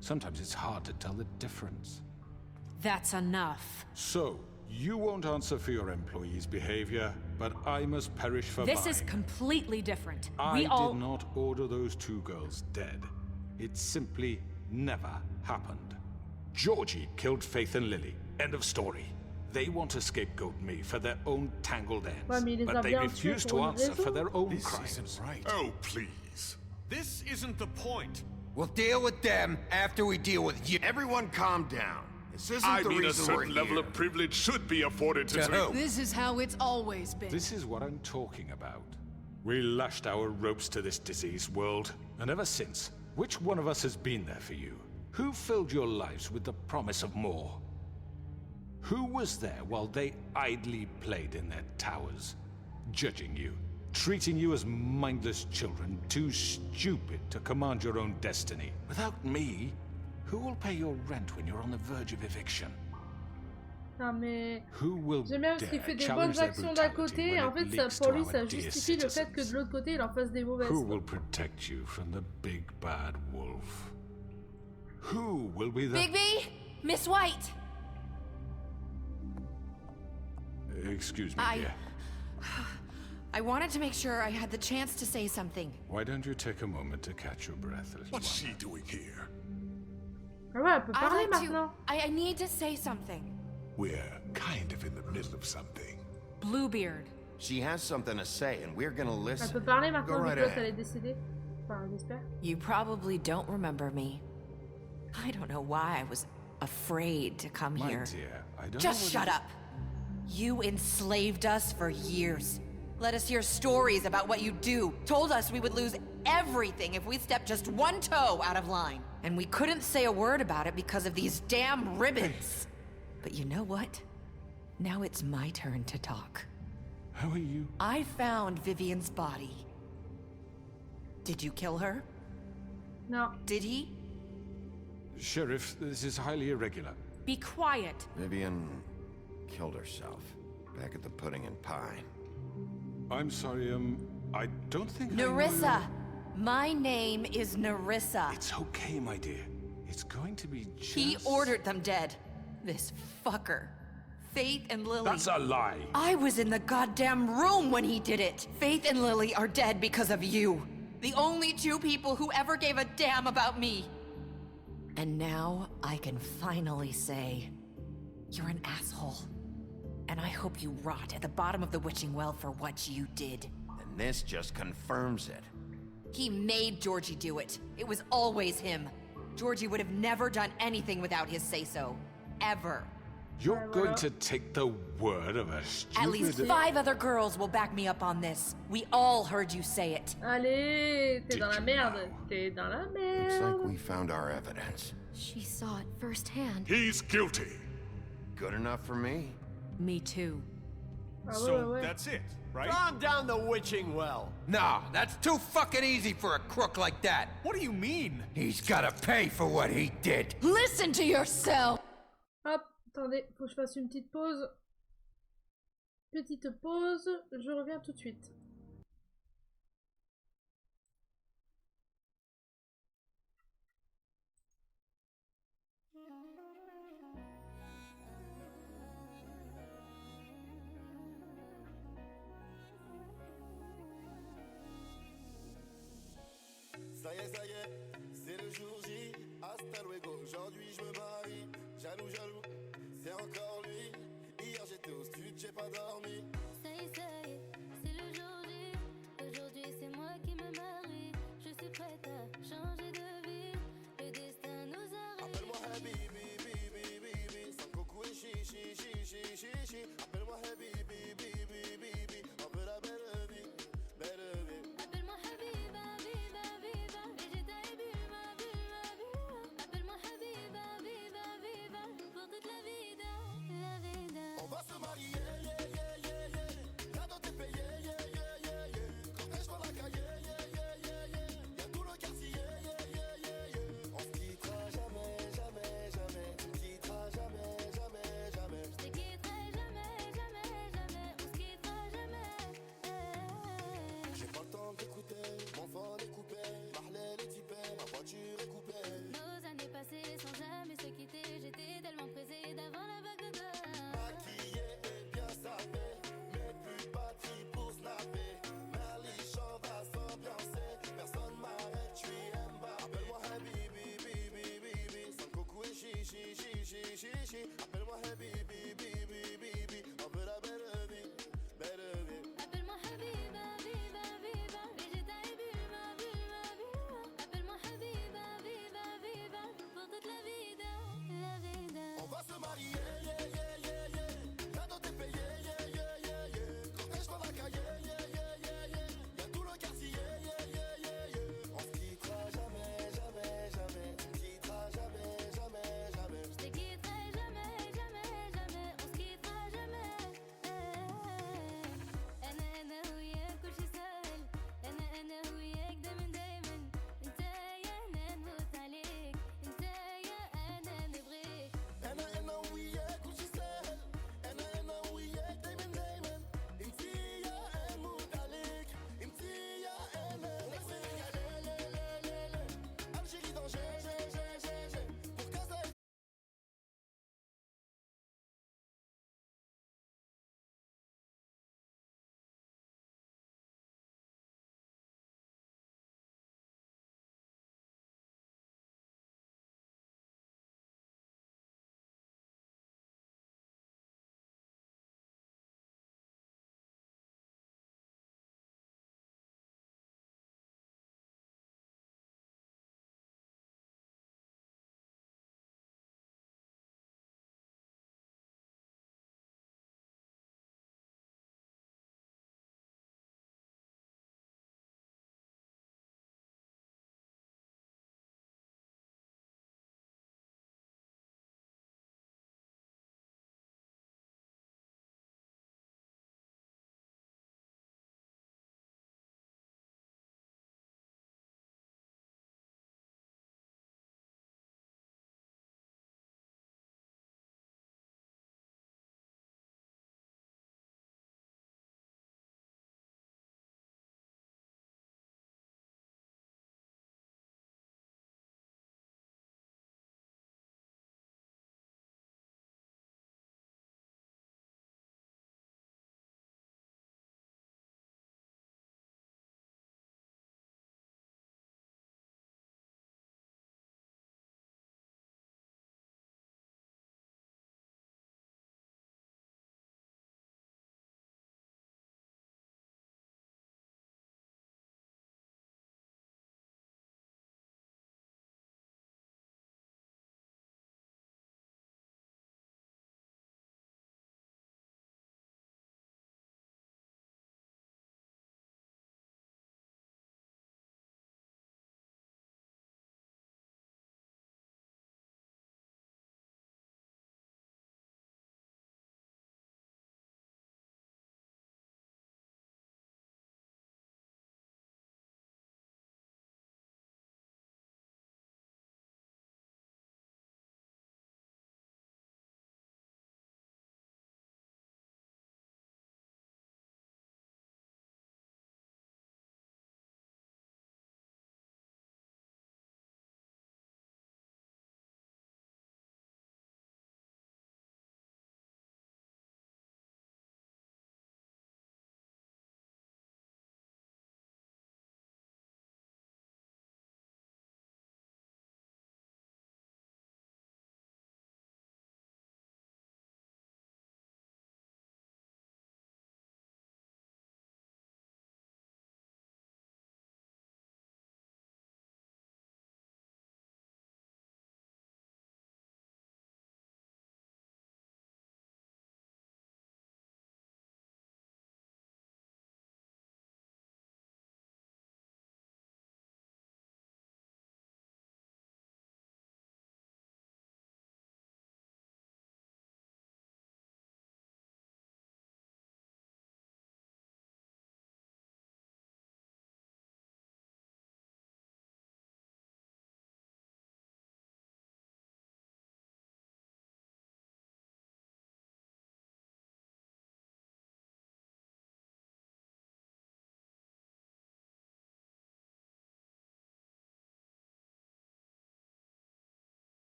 Sometimes it's hard to tell the difference. That's enough. So, you won't answer for your employees' behavior, but I must perish for This mine. is completely different. I We all... did not order those two girls dead. It simply never happened. Georgie killed Faith and Lily. End of story. They want to scapegoat me for their own tangled ends, Ouais, mais il les a but they bien refuse tués to pour une answer for raison. their own This crimes. isn't right. Oh, please. This isn't the point. We'll deal with them after we deal with you. Everyone calm down. This isn't I the mean, a reason we're certain level here. of privilege should be afforded to... To who? This is how it's always been. This is what I'm talking about. We lashed our ropes to this diseased world, and ever since, which one of us has been there for you? Who filled your lives with the promise of more? Who was there while they idly played in their towers, judging you, treating you as mindless children, too stupid to command your own destiny? Without me, who will pay your rent when you're on the verge of eviction? Non, mais... Who will J'aime bien parce qu'il fait des challenge bonnes their actions d'un brutality côté, et when en it fait, ça, leaks pour to lui, our ça dear justifie le fait que citizens? de l'autre côté, il en fasse des mauvaises. Who will protect you from the big bad wolf? Who will be the... Bigby! Miss White! Excuse me, dear. I wanted to make sure I had the chance to say something. Why don't you take a moment to catch your breath, little What's one? she doing here? Ah ouais, elle peut I'd parler like maintenant. I need to say something. We're kind of in the middle of something. Bluebeard. She has something to say, and we're gonna Elle listen. peut parler Go maintenant, vu right que l'autre, elle ahead. est décédée. Enfin, j'espère. You probably don't remember me. I don't know why I was afraid to come My here. dear, I don't Just know shut up. You enslaved us for years. Let us hear stories about what you do. Told us we would lose everything if we stepped just one toe out of line. And we couldn't say a word about it because of these damn ribbons. But you know what? Now it's my turn to talk. How are you? I found Vivian's body. Did you kill her? No. Did he? Sheriff, this is highly irregular. Be quiet. Vivian killed herself back at the Pudding and Pie. I'm sorry, I don't think Nerissa! My name is Nerissa. It's okay, my dear. It's going to be just... He ordered them dead. This fucker. Faith and Lily. That's a lie. I was in the goddamn room when he did it. Faith and Lily are dead because of you. The only two people who ever gave a damn about me. And now I can finally say, you're an asshole. And I hope you rot at the bottom of the witching well for what you did. And this just confirms it. He made Georgie do it. It was always him. Georgie would have never done anything without his say-so. Ever. You're going to take the word of a stupid... At least 5 other girls will back me up on this. We all heard you say it. Allez, t'es dans la merde. T'es dans la Looks merde. like we found our evidence. She saw it firsthand. He's guilty. Good enough for me. Me too. So that's it, right? Calm down the witching well. Nah, that's too fucking easy for a crook like that. What do you mean? He's gotta pay for what he did. Listen to yourself! Hop, attendez, faut que je fasse une petite pause. Petite pause, je reviens tout de suite. Ça y est, c'est le jour J. Hasta luego, aujourd'hui je me marie. Jaloux, c'est encore lui. Hier j'étais au stud, j'ai pas dormi. Ça y est, c'est le jour J. Aujourd'hui c'est moi qui me marie. Je suis prête à changer de vie. Le destin nous a réunis. Appelle-moi Habibi, sans coco et chichi. Appelle-moi Habibi, on veut la belle vie. Appelle-moi Habiba, viva. Vegeta et Bulma. Appelle-moi Habiba, viva. Pour toute la vida. On va se marier, yeah.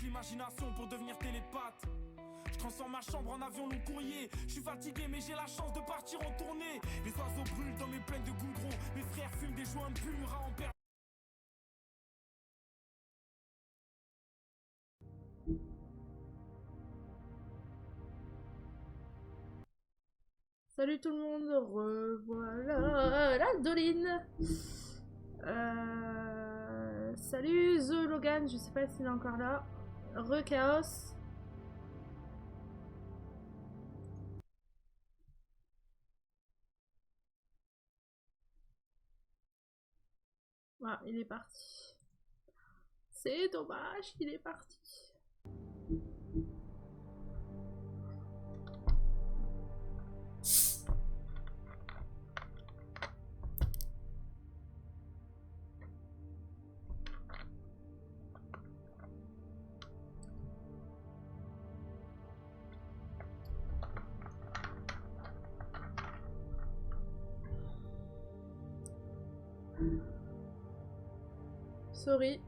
l'imagination pour devenir télépathe. Je transforme ma chambre en avion long courrier. Je suis fatigué mais j'ai la chance de partir en tournée. Les oiseaux brûlent dans mes plaines de goudron. Mes frères fument des joints purs à en perdre. Salut tout le monde, revoilà l'Aldoline. Salut The Logan, je sais pas s'il est encore là. Chaos. Ah, il est parti. C'est dommage, il est parti. Sorry.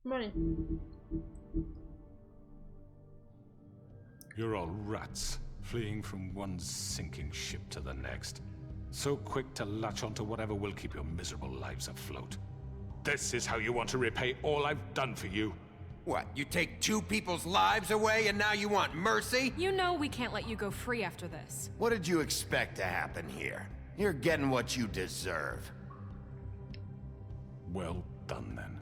Bon allez. You're all rats, fleeing from one sinking ship to the next. So quick to latch onto whatever will keep your miserable lives afloat. This is how you want to repay all I've done for you? What, you take 2 people's lives away and now you want mercy? You know we can't let you go free after this. What did you expect to happen here? You're getting what you deserve. Well done, then.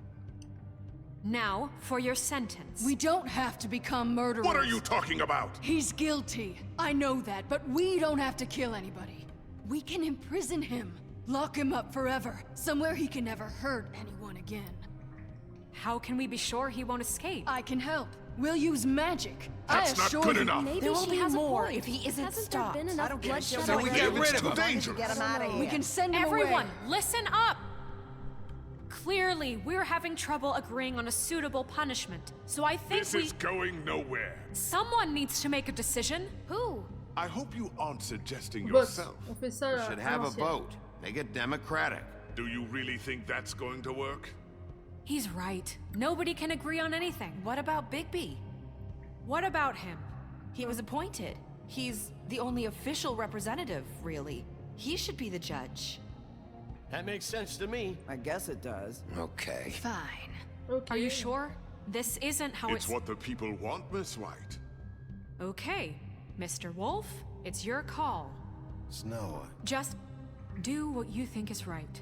Now, for your sentence. We don't have to become murderers. What are you talking about? He's guilty. I know that, but we don't have to kill anybody. We can imprison him. Lock him up forever. Somewhere he can never hurt anyone again. How can we be sure he won't escape? I can help. We'll use magic. That's not good enough. Maybe There will she be has more a point. if he isn't Hasn't stopped. there been enough bloodshed? So we get rid of him. Dangerous. Get him out of here. We can send him Everyone, away. listen up! Clearly, we're having trouble agreeing on a suitable punishment, so I think This is going nowhere. someone needs to make a decision. Who? I hope you aren't suggesting Boss, yourself. on fait ça We là. should have a vote. Make it democratic. Do you really think that's going to work? He's right. Nobody can agree on anything. What about Bigby? What about him? He was appointed. He's the only official representative, really. He should be the judge. That makes sense to me. I guess it does. Okay. Fine. Are you sure? This isn't how It's what the people want, Miss White. Okay, Mr. Wolf, it's your call. Snow. Just do what you think is right.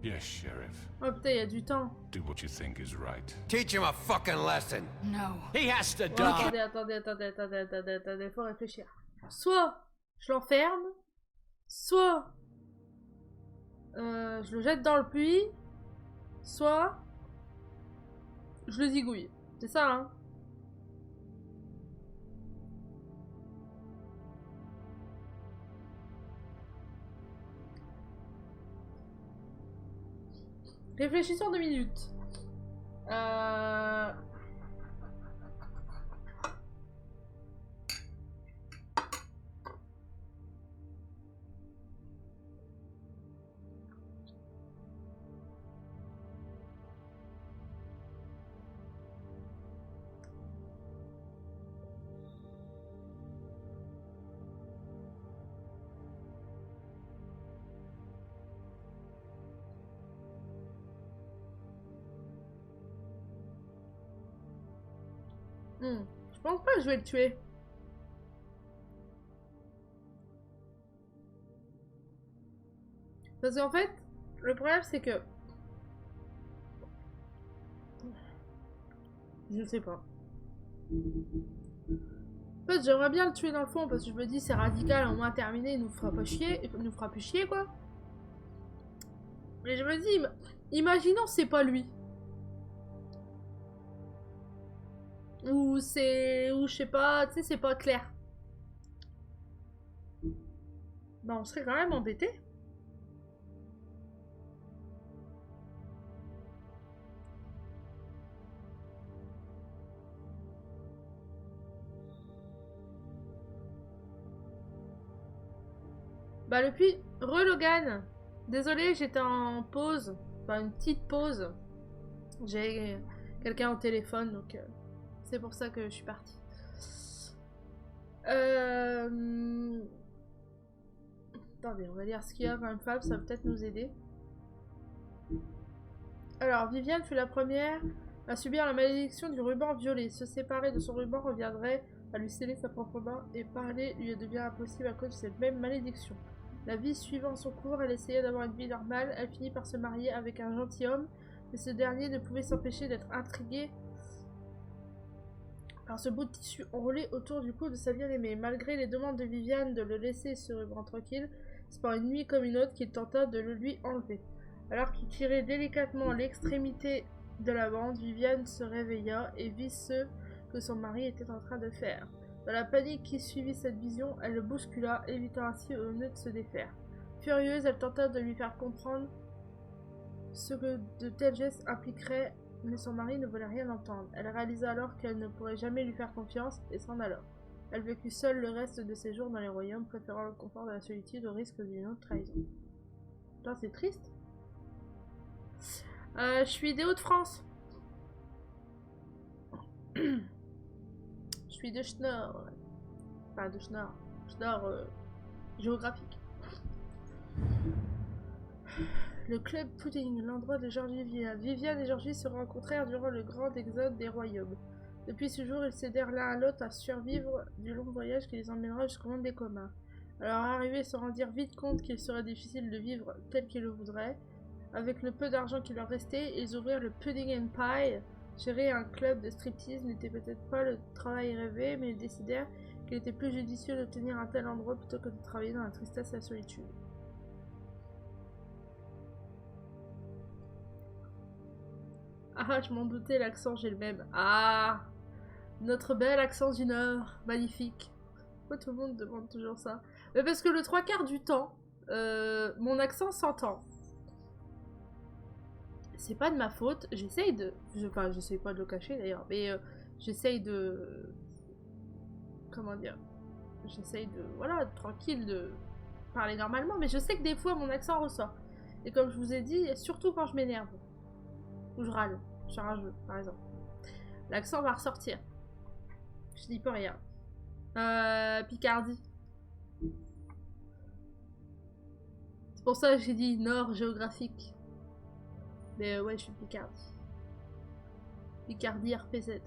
Yes, Sheriff. Oh putain, il y a du temps. Do what you think is right. Teach him a fucking lesson. No. He has to Oh, die. attendez, faut réfléchir. Soit je l'enferme, soit je le jette dans le puits, soit je le zigouille. C'est ça, hein? Réfléchissons 2 minutes. Je pense pas que je vais le tuer. Parce qu'en fait, le problème c'est que... Je sais pas. En fait, j'aimerais bien le tuer dans le fond parce que je me dis c'est radical, au moins terminé, il nous fera pas chier, il nous fera plus chier quoi. Mais je me dis, imaginons c'est pas lui. Ou c'est... Ou je sais pas, tu sais, c'est pas clair. Bah on serait quand même embêté. Bah depuis, Logan. Désolée, j'étais en pause. Enfin, une petite pause. J'ai quelqu'un au téléphone, donc c'est pour ça que je suis partie. Attendez, on va lire ce qu'il y a quand même, Fab, ça va peut-être nous aider. Alors, Viviane fut la première à subir la malédiction du ruban violet. Se séparer de son ruban reviendrait à lui sceller sa propre main et parler lui devient impossible à cause de cette même malédiction. La vie suivant son cours, elle essayait d'avoir une vie normale. Elle finit par se marier avec un gentilhomme, mais ce dernier ne pouvait s'empêcher d'être intrigué par ce bout de tissu enroulé autour du cou de sa bien-aimée. Malgré les demandes de Viviane de le laisser ce ruban tranquille, c'est par une nuit comme une autre qu'il tenta de le lui enlever. Alors qu'il tirait délicatement l'extrémité de la bande, Viviane se réveilla et vit ce que son mari était en train de faire. Dans la panique qui suivit cette vision, elle le bouscula, évitant ainsi au nœud de se défaire. Furieuse, elle tenta de lui faire comprendre ce que de tels gestes impliqueraient, mais son mari ne voulait rien entendre. Elle réalisa alors qu'elle ne pourrait jamais lui faire confiance et s'en alla. Elle vécut seule le reste de ses jours dans les royaumes, préférant le confort de la solitude au risque d'une autre trahison. Putain, c'est triste. Je suis des Hauts-de-France. Je suis de Schnorr. Enfin, de Schnorr. Schnorr géographique. Le club pudding, l'endroit de Georgie Viviane. Viviane et Georgie se rencontrèrent durant le grand exode des royaumes. Depuis ce jour, ils s'aidèrent l'un à l'autre à survivre du long voyage qui les emmènera jusqu'au monde des communs. À leur arrivée, ils se rendirent vite compte qu'il serait difficile de vivre tel qu'ils le voudraient. Avec le peu d'argent qui leur restait, ils ouvrirent le Pudding and Pie. Gérer un club de striptease n'était peut-être pas le travail rêvé, mais ils décidèrent qu'il était plus judicieux de tenir un tel endroit plutôt que de travailler dans la tristesse et la solitude. Ah, je m'en doutais, l'accent, j'ai le même. Ah, notre bel accent du Nord, magnifique. Pourquoi tout le monde demande toujours ça? Mais parce que le 3/4 du temps, mon accent s'entend. C'est pas de ma faute, j'essaye de... Enfin, j'essaye pas de le cacher d'ailleurs, mais j'essaye de... Comment dire? J'essaye de... Voilà, tranquille, de parler normalement, mais je sais que des fois mon accent ressort. Et comme je vous ai dit, surtout quand je m'énerve. Ou je râle, je suis rageux, par exemple. L'accent va ressortir. Je dis pas rien. Picardie. C'est pour ça que j'ai dit Nord géographique. Mais ouais, je suis Picardie. Picardie RPZ.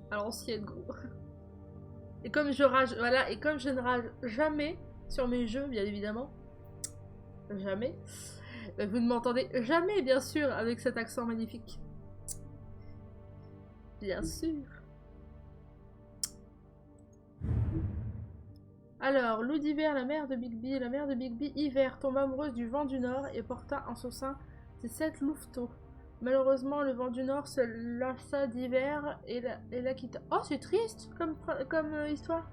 À l'ancienne, gros. Et comme je rage, voilà, et comme je ne rage jamais sur mes jeux, bien évidemment. Jamais. Vous ne m'entendez jamais, bien sûr, avec cet accent magnifique. Bien sûr. Alors, loup d'hiver, la mère de Bigby. La mère de Bigby, hiver, tomba amoureuse du vent du nord et porta en son sein ses 7 louveteaux. Malheureusement, le vent du nord se lassa d'hiver et la quitta. Oh, c'est triste comme histoire.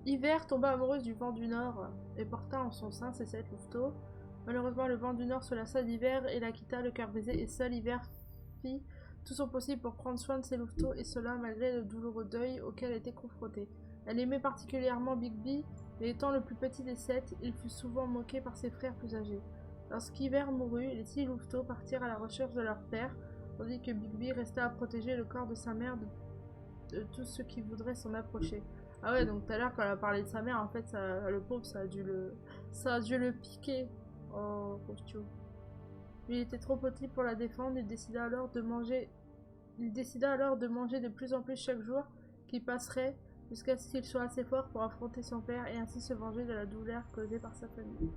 Hiver tomba amoureuse du vent du nord et porta en son sein ses 7 louveteaux. Malheureusement, le vent du nord se lassa d'hiver et la quitta, le cœur brisé, et seul Hiver fit tout son possible pour prendre soin de ses louveteaux, et cela malgré le douloureux deuil auquel elle était confrontée. Elle aimait particulièrement Bigby, mais étant le plus petit des 7, il fut souvent moqué par ses frères plus âgés. Lorsqu'Hiver mourut, les 6 louveteaux partirent à la recherche de leur père, tandis que Bigby resta à protéger le corps de sa mère de tout ce qui voudrait s'en approcher. Ah ouais, donc tout à l'heure quand elle a parlé de sa mère, en fait, ça, le pauvre, ça a dû le piquer. Oh, pauvre Tio. Lui, il était trop petit pour la défendre, il décida alors de manger de plus en plus chaque jour qui passerait jusqu'à ce qu'il soit assez fort pour affronter son père et ainsi se venger de la douleur causée par sa famille.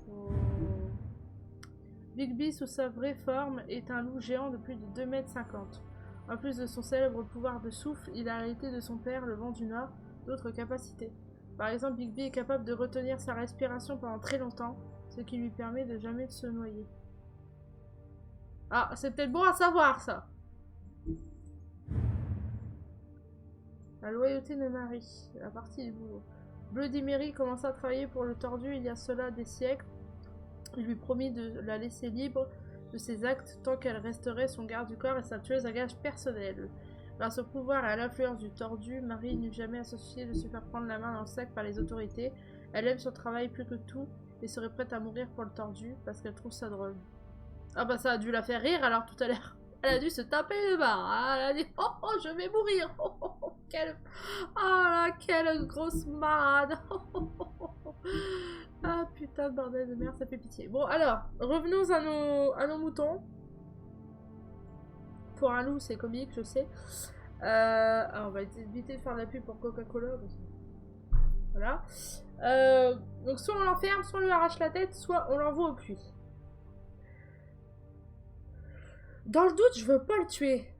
Oh. Bigby, sous sa vraie forme, est un loup géant de plus de 2,50 m. En plus de son célèbre pouvoir de souffle, il a hérité de son père, le vent du Nord, d'autres capacités. Par exemple, Bigby est capable de retenir sa respiration pendant très longtemps, ce qui lui permet de jamais se noyer. Ah, c'est peut-être bon à savoir, ça. La loyauté de Marie, la partie du boulot. Bloody Mary commença à travailler pour le Tordu il y a cela des siècles. Il lui promit de la laisser libre de ses actes tant qu'elle resterait son garde du corps et sa tueuse à gages personnelle. Grâce au pouvoir et à l'influence du tordu, Marie n'eut jamais associé de se faire prendre la main dans le sac par les autorités. Elle aime son travail plus que tout et serait prête à mourir pour le tordu parce qu'elle trouve ça drôle. Ah bah ça a dû la faire rire alors tout à l'heure. Elle a dû se taper une barre. Hein. Elle a dit oh, oh je vais mourir. Oh, oh, oh, quelle... Oh là quelle grosse malade. Oh, oh, oh, oh. Ah putain de bordel de merde, ça fait pitié. Bon alors, revenons à nos moutons. Pour un loup c'est comique je sais. Alors, on va éviter de faire de la pub pour Coca-Cola. Voilà. Donc soit on l'enferme, soit on lui arrache la tête, soit on l'envoie au puits. Dans le doute, je veux pas le tuer.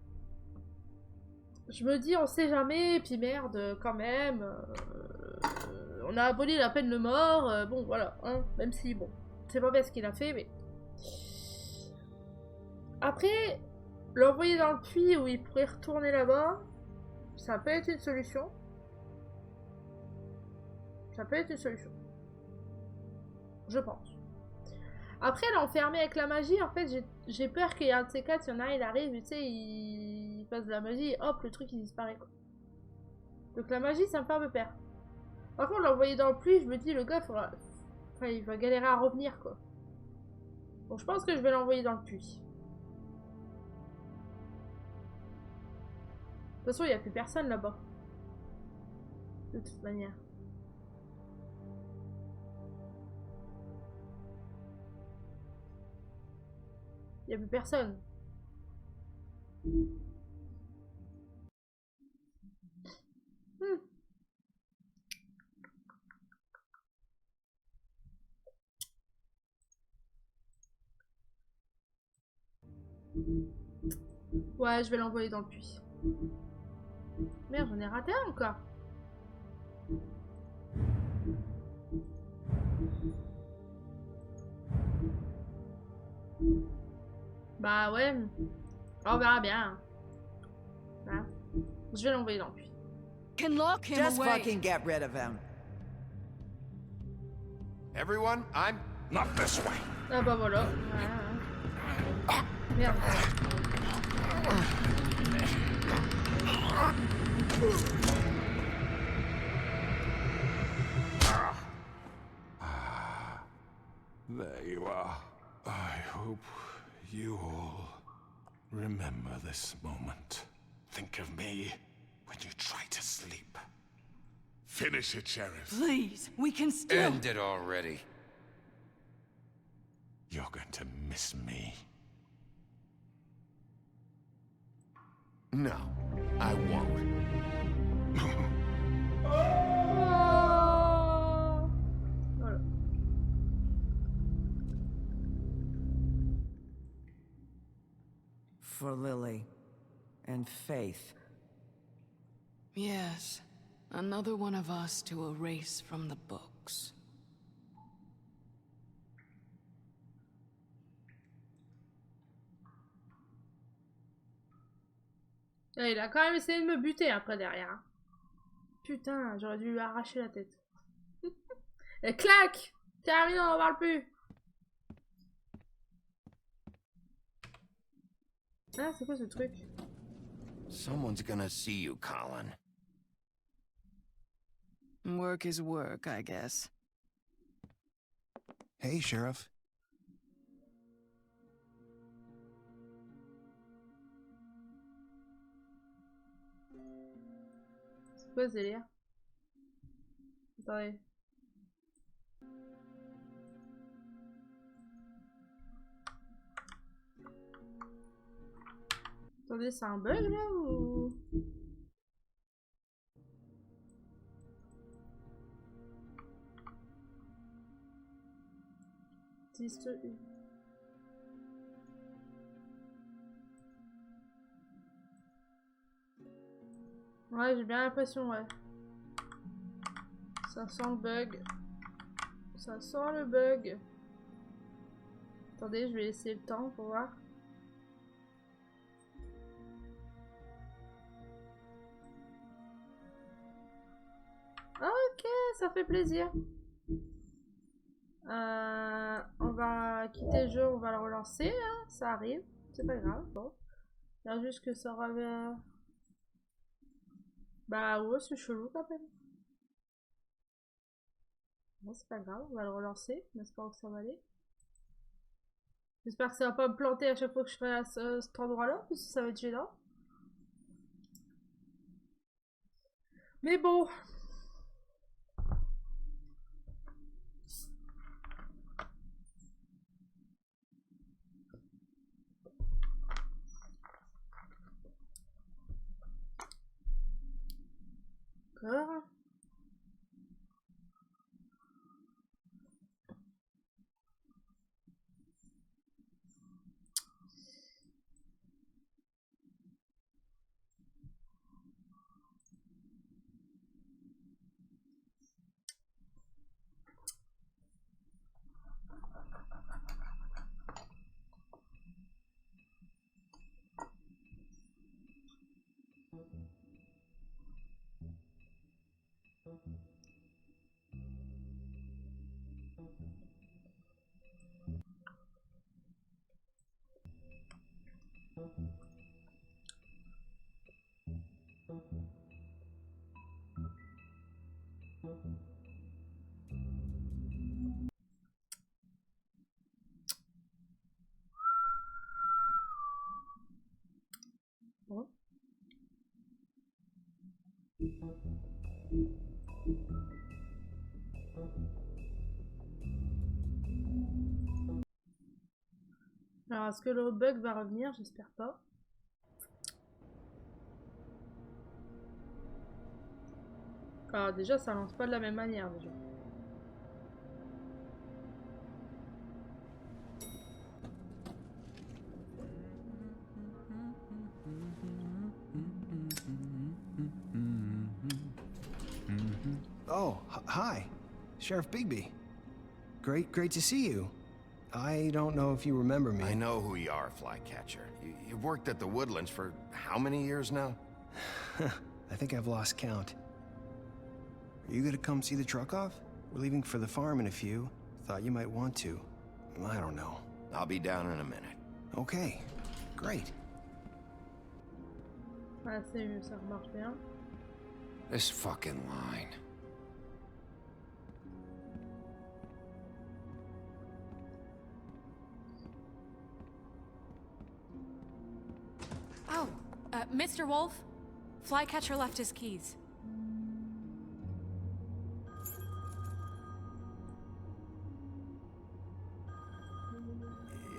Je me dis, on sait jamais, et puis merde, quand même. On a aboli la peine de mort, bon voilà, hein, même si, bon, c'est pas bien ce qu'il a fait, mais... Après, l'envoyer dans le puits où il pourrait retourner là-bas, ça peut être une solution. Ça peut être une solution. Je pense. Après, l'enfermer avec la magie, en fait, j'ai peur qu'il y ait un de ces quatre, il y en a un, il arrive, tu sais, il passe de la magie, et hop, le truc, il disparaît, quoi. Donc la magie, ça me fait un peu peur. Par contre, l'envoyer dans le puits, je me dis, le gars, il va galérer à revenir, quoi. Bon, je pense que je vais l'envoyer dans le puits. De toute façon, il n'y a plus personne là-bas. De toute manière. Il n'y a plus personne. Ouais, je vais l'envoyer dans le puits. Merde, j'en ai raté un encore. Bah ouais. On verra bien. Hein? Je vais l'envoyer dans le puits. Just fucking get rid of him. Everyone, I'm not this way. Ah bah voilà. Merde. There you are. I hope you all remember this moment. Think of me when you try to sleep. Finish it, Sheriff. Please, we can still... End it already. You're going to miss me. No, I won't. Voilà. For Lily and Faith. Yes, another one of us to erase from the books. Et il a quand même essayé de me buter après derrière. Putain, j'aurais dû lui arracher la tête. Et clac! Terminé, on en parle plus. Ah, c'est quoi ce truc? Someone's gonna see you, Colin. Work is work, I guess. Hey, Sheriff. C'est quoi ce délire? Attendez. Attendez, c'est un bug là ou... Ouais, j'ai bien l'impression, ouais. Ça sent le bug. Ça sent le bug. Attendez, je vais laisser le temps pour voir. Ok, ça fait plaisir. On va quitter le jeu, on va le relancer, hein. Ça arrive, c'est pas grave. Bon, il y a juste que ça revient. Bah ouais, c'est chelou quand même. Bon, c'est pas grave, on va le relancer. On espère que ça va aller. J'espère que ça va pas me planter à chaque fois que je serai à cet endroit-là, parce que ça va être gênant. Mais bon. D'accord. Bon. Alors, est-ce que le bug va revenir? J'espère pas. Alors déjà, ça lance pas de la même manière déjà. Oh, hi. Sheriff Bigby. Great to see you. I don't know if you remember me. I know who you are, Flycatcher. You've worked at the Woodlands for how many years now? I think I've lost count. Are you gonna come see the truck off? We're leaving for the farm in a few. Thought you might want to. I don't know. I'll be down in a minute. Okay, great. Ah, c'est mieux, ça marche bien. This fucking line. Oh, Mr. Wolf? Flycatcher left his keys.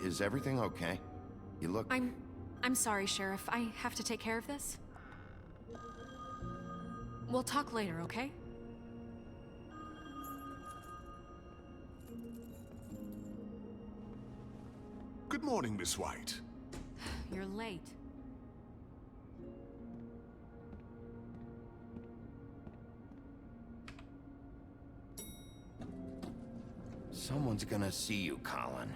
Is everything okay? You look... I'm sorry, Sheriff. I have to take care of this. We'll talk later, okay? Good morning, Miss White. You're late. Someone's gonna see you, Colin.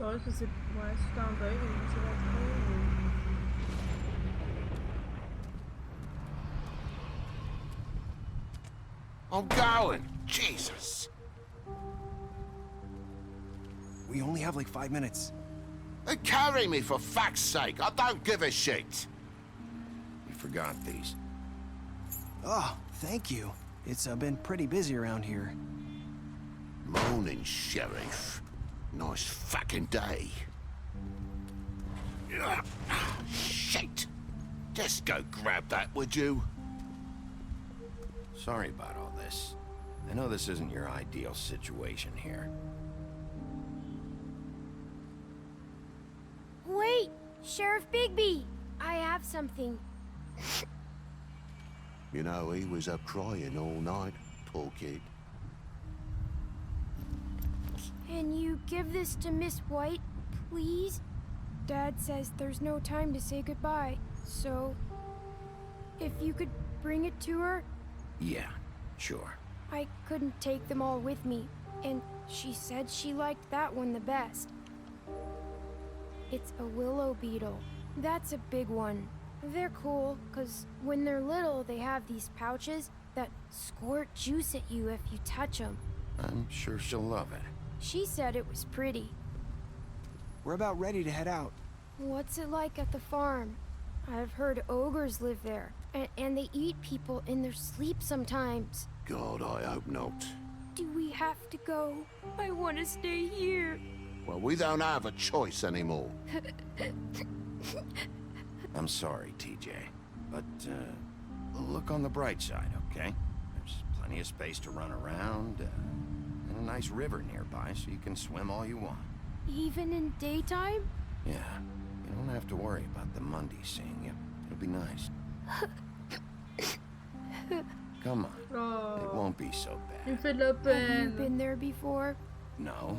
Ouais, je sais. Ouais, c'est un bug, je sais pas trop. I'm going! Jesus! We only have like 5 minutes. Carry me, for fuck's sake! I don't give a shit! You forgot these. Oh, thank you. It's been pretty busy around here. Morning, Sheriff. Nice fucking day. Shit! Just go grab that, would you? Sorry about all this. I know this isn't your ideal situation here. Wait! Sheriff Bigby! I have something. You know, he was up crying all night, poor kid. Can you give this to Miss White, please? Dad says there's no time to say goodbye, so... if you could bring it to her, Yeah, sure. I couldn't take them all with me, and she said she liked that one the best. It's a willow beetle. That's a big one. They're cool, because when they're little, they have these pouches that squirt juice at you if you touch them. I'm sure she'll love it. She said it was pretty. We're about ready to head out. What's it like at the farm? I've heard ogres live there, and they eat people in their sleep sometimes. God, I hope not. Do we have to go? I want to stay here. Well, we don't have a choice anymore. I'm sorry, TJ, but look on the bright side, okay? There's plenty of space to run around, and a nice river nearby so you can swim all you want. Even in daytime? Yeah, you don't have to worry about the Mundy seeing you. It'll be nice. Come on, it won't be so bad. Il me fait de la Have you peine. been there before? No,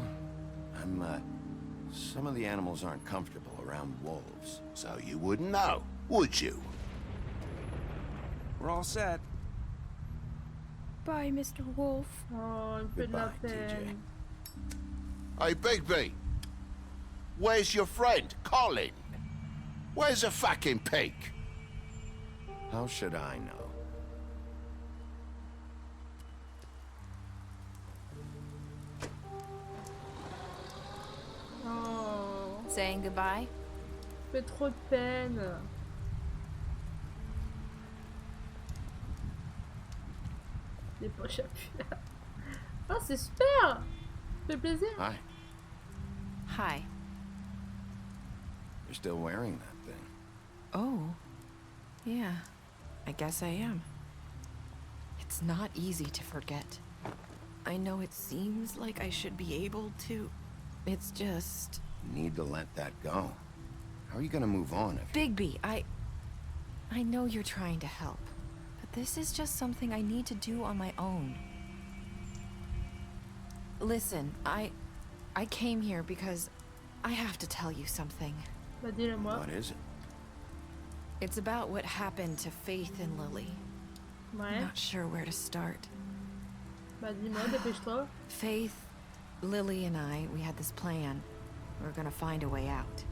some of the animals aren't comfortable around wolves. So you wouldn't know, would you? We're all set. Bye, Mr. Wolf. Oh, il me fait de la Goodbye, peine. Hey, Bigby. Where's your friend, Colin? Where's the fucking pig? How should I know? Oh, Saying goodbye? ça fait trop de peine. Les poches à puer. Oh, c'est super! Ça fait plaisir. Hi, Hi. you're still wearing that thing. Oh, yeah, I guess I am. It's not easy to forget. I know it seems like I should be able to. It's just... You need to let that go. How are you gonna move on if... Bigby, I know you're trying to help, but this is just something I need to do on my own. Listen, I came here because I have to tell you something. Bah, dis-le-moi. What is it? It's about what happened to Faith and Lily. Ouais. I'm not sure where to start. Bah, dis-moi, dépêche-toi. Faith, Lily, and I, we had this plan. We were gonna find a way out.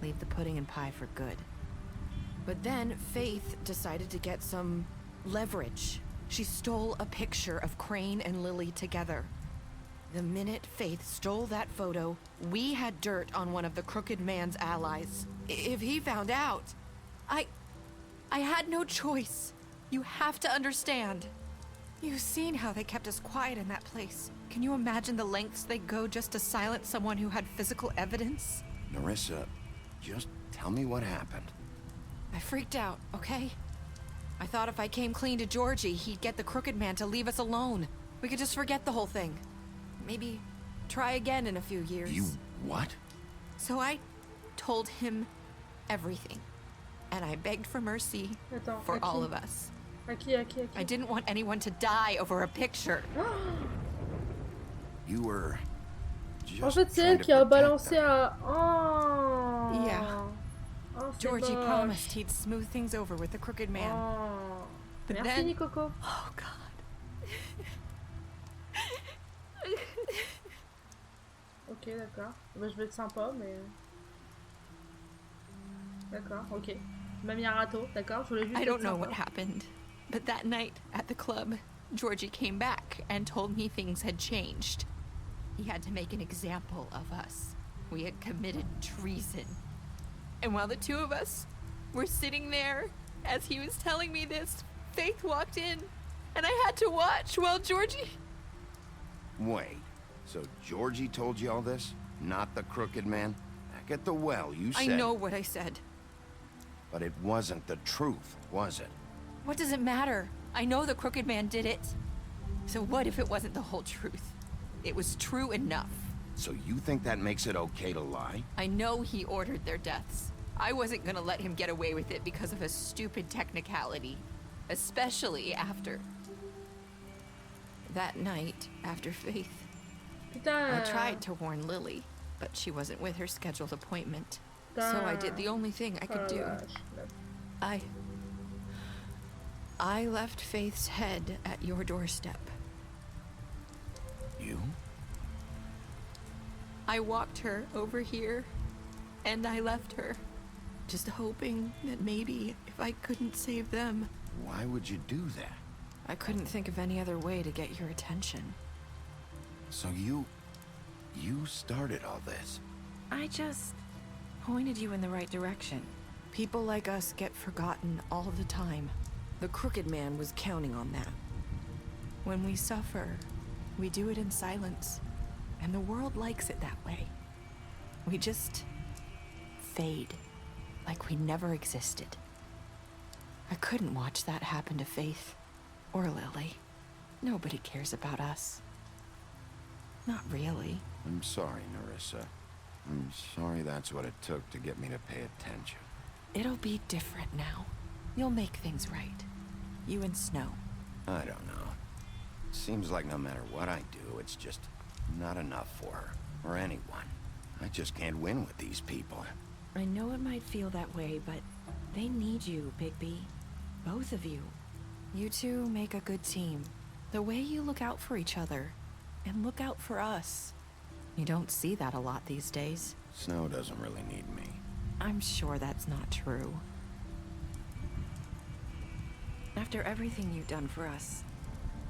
Leave the pudding and pie for good. But then Faith decided to get some leverage. She stole a picture of Crane and Lily together. The minute Faith stole that photo, we had dirt on one of the Crooked Man's allies. If he found out, I had no choice. You have to understand. You've seen how they kept us quiet in that place. Can you imagine the lengths they go just to silence someone who had physical evidence? Narissa, just tell me what happened. I freaked out, okay? I thought if I came clean to Georgie, he'd get the Crooked Man to leave us alone. We could just forget the whole thing. Maybe try again in a few years. You what? So I told him everything. And I begged for mercy for all of us. À qui? I didn't want anyone to die over a picture. You were just En fait, c'est trying elle to qui a protect balancé them. à... Oh. Yeah. Oh, c'est Georgie moche. promised he'd smooth things over with the Crooked Man. Oh. But Merci, then... Coco. Oh, God. Ok, d'accord. Bah, je vais être sympa, mais... D'accord, ok. Tu m'as mis un râteau, d'accord? Je voulais juste I être don't know sympa. what happened, but that night at the club, Georgie came back and told me things had changed. He had to make an example of us. We had committed treason. And while the two of us were sitting there, as he was telling me this, Faith walked in, and I had to watch while Georgie... Wait, so Georgie told you all this? Not the Crooked Man? Back at the well, you said... I know what I said. But it wasn't the truth, was it? What does it matter? I know the Crooked Man did it. So what if it wasn't the whole truth? It was true enough. So you think that makes it okay to lie? I know he ordered their deaths. I wasn't gonna let him get away with it because of a stupid technicality. Especially after... that night, after Faith. Putain. I tried to warn Lily, but she wasn't with her scheduled appointment. So I did the only thing I could do. I left Faith's head at your doorstep. You? I walked her over here, and I left her, just hoping that maybe if I couldn't save them. Why would you do that? I couldn't think of any other way to get your attention. So you started all this? I just pointed you in the right direction. People like us get forgotten all the time. The Crooked Man was counting on that. When we suffer, we do it in silence, and the world likes it that way. We just fade, like we never existed. I couldn't watch that happen to Faith, or Lily. Nobody cares about us. Not really. I'm sorry, Nerissa. I'm sorry that's what it took to get me to pay attention. It'll be different now. You'll make things right. You and Snow. I don't know. Seems like no matter what I do, it's just not enough for her, or anyone. I just can't win with these people. I know it might feel that way, but they need you, Bigby. Both of you. You two make a good team. The way you look out for each other, and look out for us. You don't see that a lot these days. Snow doesn't really need me. I'm sure that's not true. After everything you've done for us,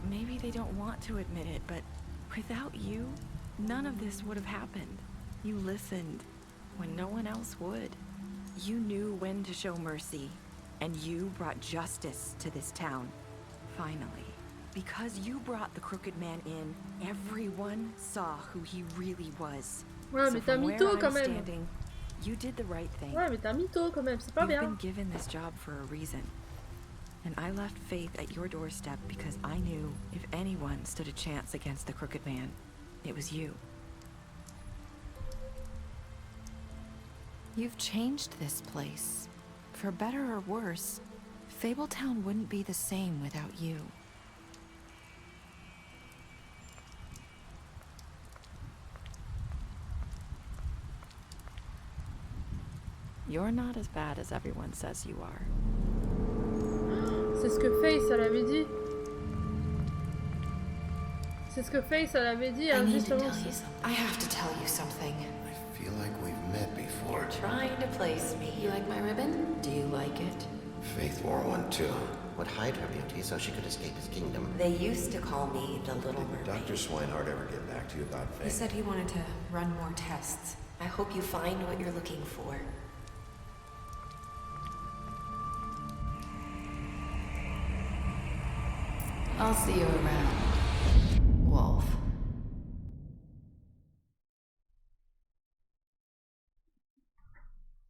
maybe they don't want to admit it, but without you, none of this would have happened. You listened when no one else would. You knew when to show mercy, and you brought justice to this town. Finally. Because you brought the Crooked Man in, everyone saw who he really was. Ouais, so mais t'as from where mytho I'm quand même. standing, you did the right thing. Ouais, mais t'as mytho quand même, c'est pas You've bien. been given this job for a reason. And I left Faith at your doorstep because I knew if anyone stood a chance against the Crooked Man, it was you. You've changed this place. For better or worse, Fabletown wouldn't be the same without you. You're not as bad as everyone says you are. C'est ce que Faith, elle avait dit. C'est ce que Faith, elle avait dit, hein, justement. I have to tell you something. I feel like we've met before. You're trying to place me. You like my ribbon? Do you like it? Faith wore one too. Would hide her beauty so she could escape his kingdom. They used to call me the Little Mermaid. Dr. Swinehart ever get back to you about Faith? He said he wanted to run more tests. I hope you find what you're looking for. I'll see you around, Wolf.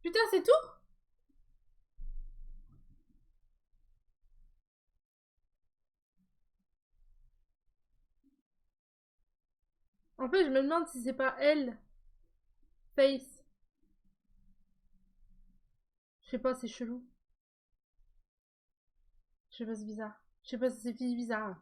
Putain, c'est tout? En fait, je me demande si c'est pas elle. Faith. Je sais pas, c'est chelou. Je sais pas, c'est bizarre. Je sais pas si c'est bizarre.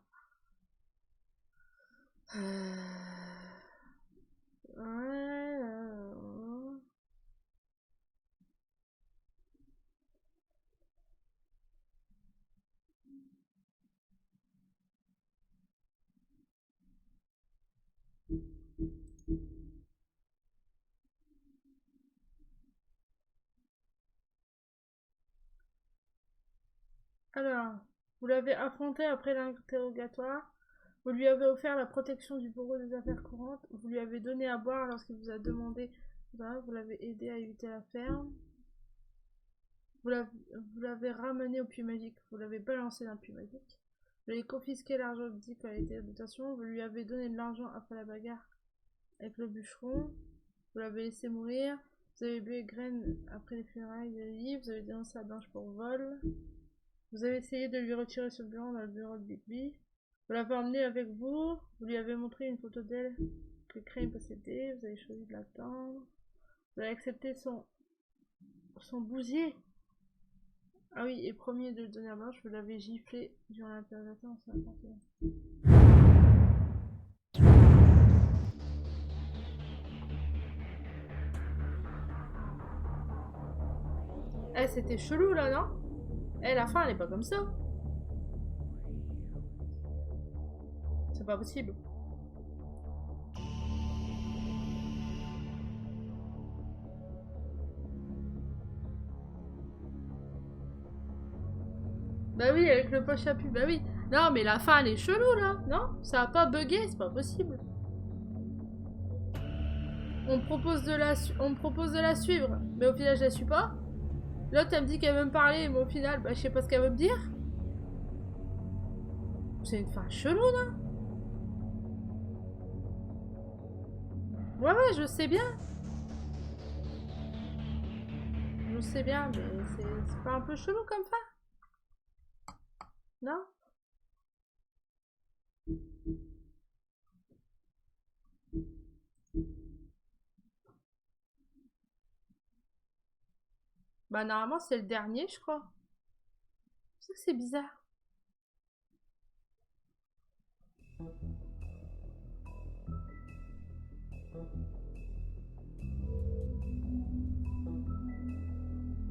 Alors, vous l'avez affronté après l'interrogatoire. Vous lui avez offert la protection du bureau des affaires courantes. Vous lui avez donné à boire lorsqu'il vous a demandé. Vous l'avez aidé à éviter la ferme. Vous l'avez ramené au puits magique. Vous l'avez balancé dans le puits magique. Vous avez confisqué l'argent dit qu'elle a été à dotation. Vous lui avez donné de l'argent après la bagarre avec le bûcheron. Vous l'avez laissé mourir. Vous avez bu les graines après les funérailles de Lily. Vous avez dénoncé la blanche pour vol. Vous avez essayé de lui retirer ce blanc dans le bureau de Bigby. Vous l'avez emmené avec vous. Vous lui avez montré une photo d'elle que Crier possédait. Vous avez choisi de l'attendre. Vous avez accepté son bousier. Ah oui, et promis de le donner à Blanche. Vous l'avez giflé durant l'interrogatoire. Eh, c'était chelou là, non? Eh, la fin, elle est pas comme ça. C'est pas possible. Bah oui, avec le poche à pub, bah oui. Non, mais la fin, elle est chelou, là. Non, ça a pas bugué, c'est pas possible. On me propose de la suivre, mais au final, je la suis pas. L'autre, elle me dit qu'elle veut me parler, mais au final, bah, je sais pas ce qu'elle veut me dire. C'est une fin chelou, non? Ouais, ouais, je sais bien. Je sais bien, mais c'est pas un peu chelou comme fin? Non? Bah normalement c'est le dernier je crois. C'est que c'est bizarre.